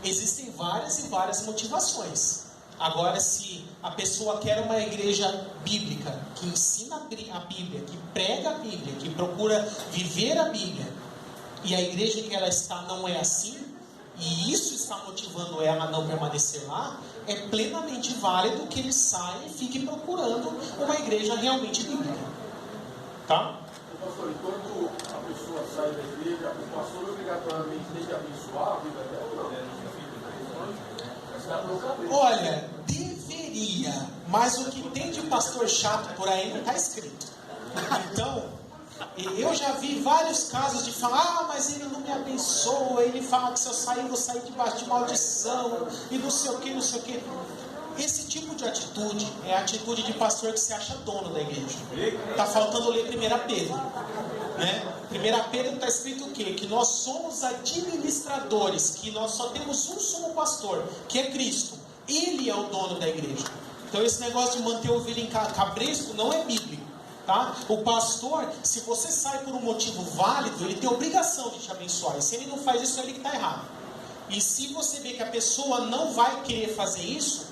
existem várias e várias motivações. Agora, se a pessoa quer uma igreja bíblica, que ensina a Bíblia, que prega a Bíblia, que procura viver a Bíblia, e a igreja em que ela está não é assim, e isso está motivando ela a não permanecer lá, é plenamente válido que ele saia e fique procurando uma igreja realmente bíblica. Tá? Pastor, enquanto a pessoa sai da igreja, o pastor obrigatoriamente tem que abençoar a vida dela ou não? Olha, deveria, mas o que tem de pastor chato por aí não está escrito. Então, eu já vi vários casos de falar, mas ele não me abençoa, ele fala que se eu sair, eu vou sair debaixo de maldição, e não sei o que, não sei o que. Esse tipo de atitude é a atitude de pastor que se acha dono da igreja. Está faltando ler 1 Pedro. Né? 1 Pedro está escrito o quê? Que nós somos administradores, que nós só temos um sumo pastor, que é Cristo. Ele é o dono da igreja. Então esse negócio de manter o ovelha em cabresto não é bíblico. Tá? O pastor, se você sai por um motivo válido, ele tem a obrigação de te abençoar. E se ele não faz isso, é ele que está errado. E se você vê que a pessoa não vai querer fazer isso,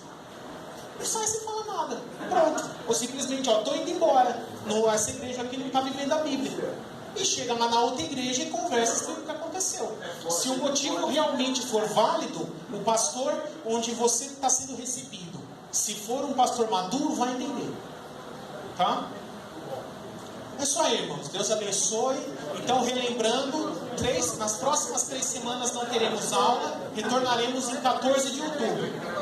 não sai sem falar nada. Pronto. Ou simplesmente, estou indo embora. Essa igreja aqui não está vivendo a Bíblia. E chega lá na outra igreja e conversa sobre o que aconteceu. Se o motivo realmente for válido, o pastor onde você está sendo recebido, se for um pastor maduro, vai entender. Tá? É isso aí, irmãos. Deus abençoe. Então, relembrando, nas próximas 3 semanas não teremos aula. Retornaremos em 14 de outubro.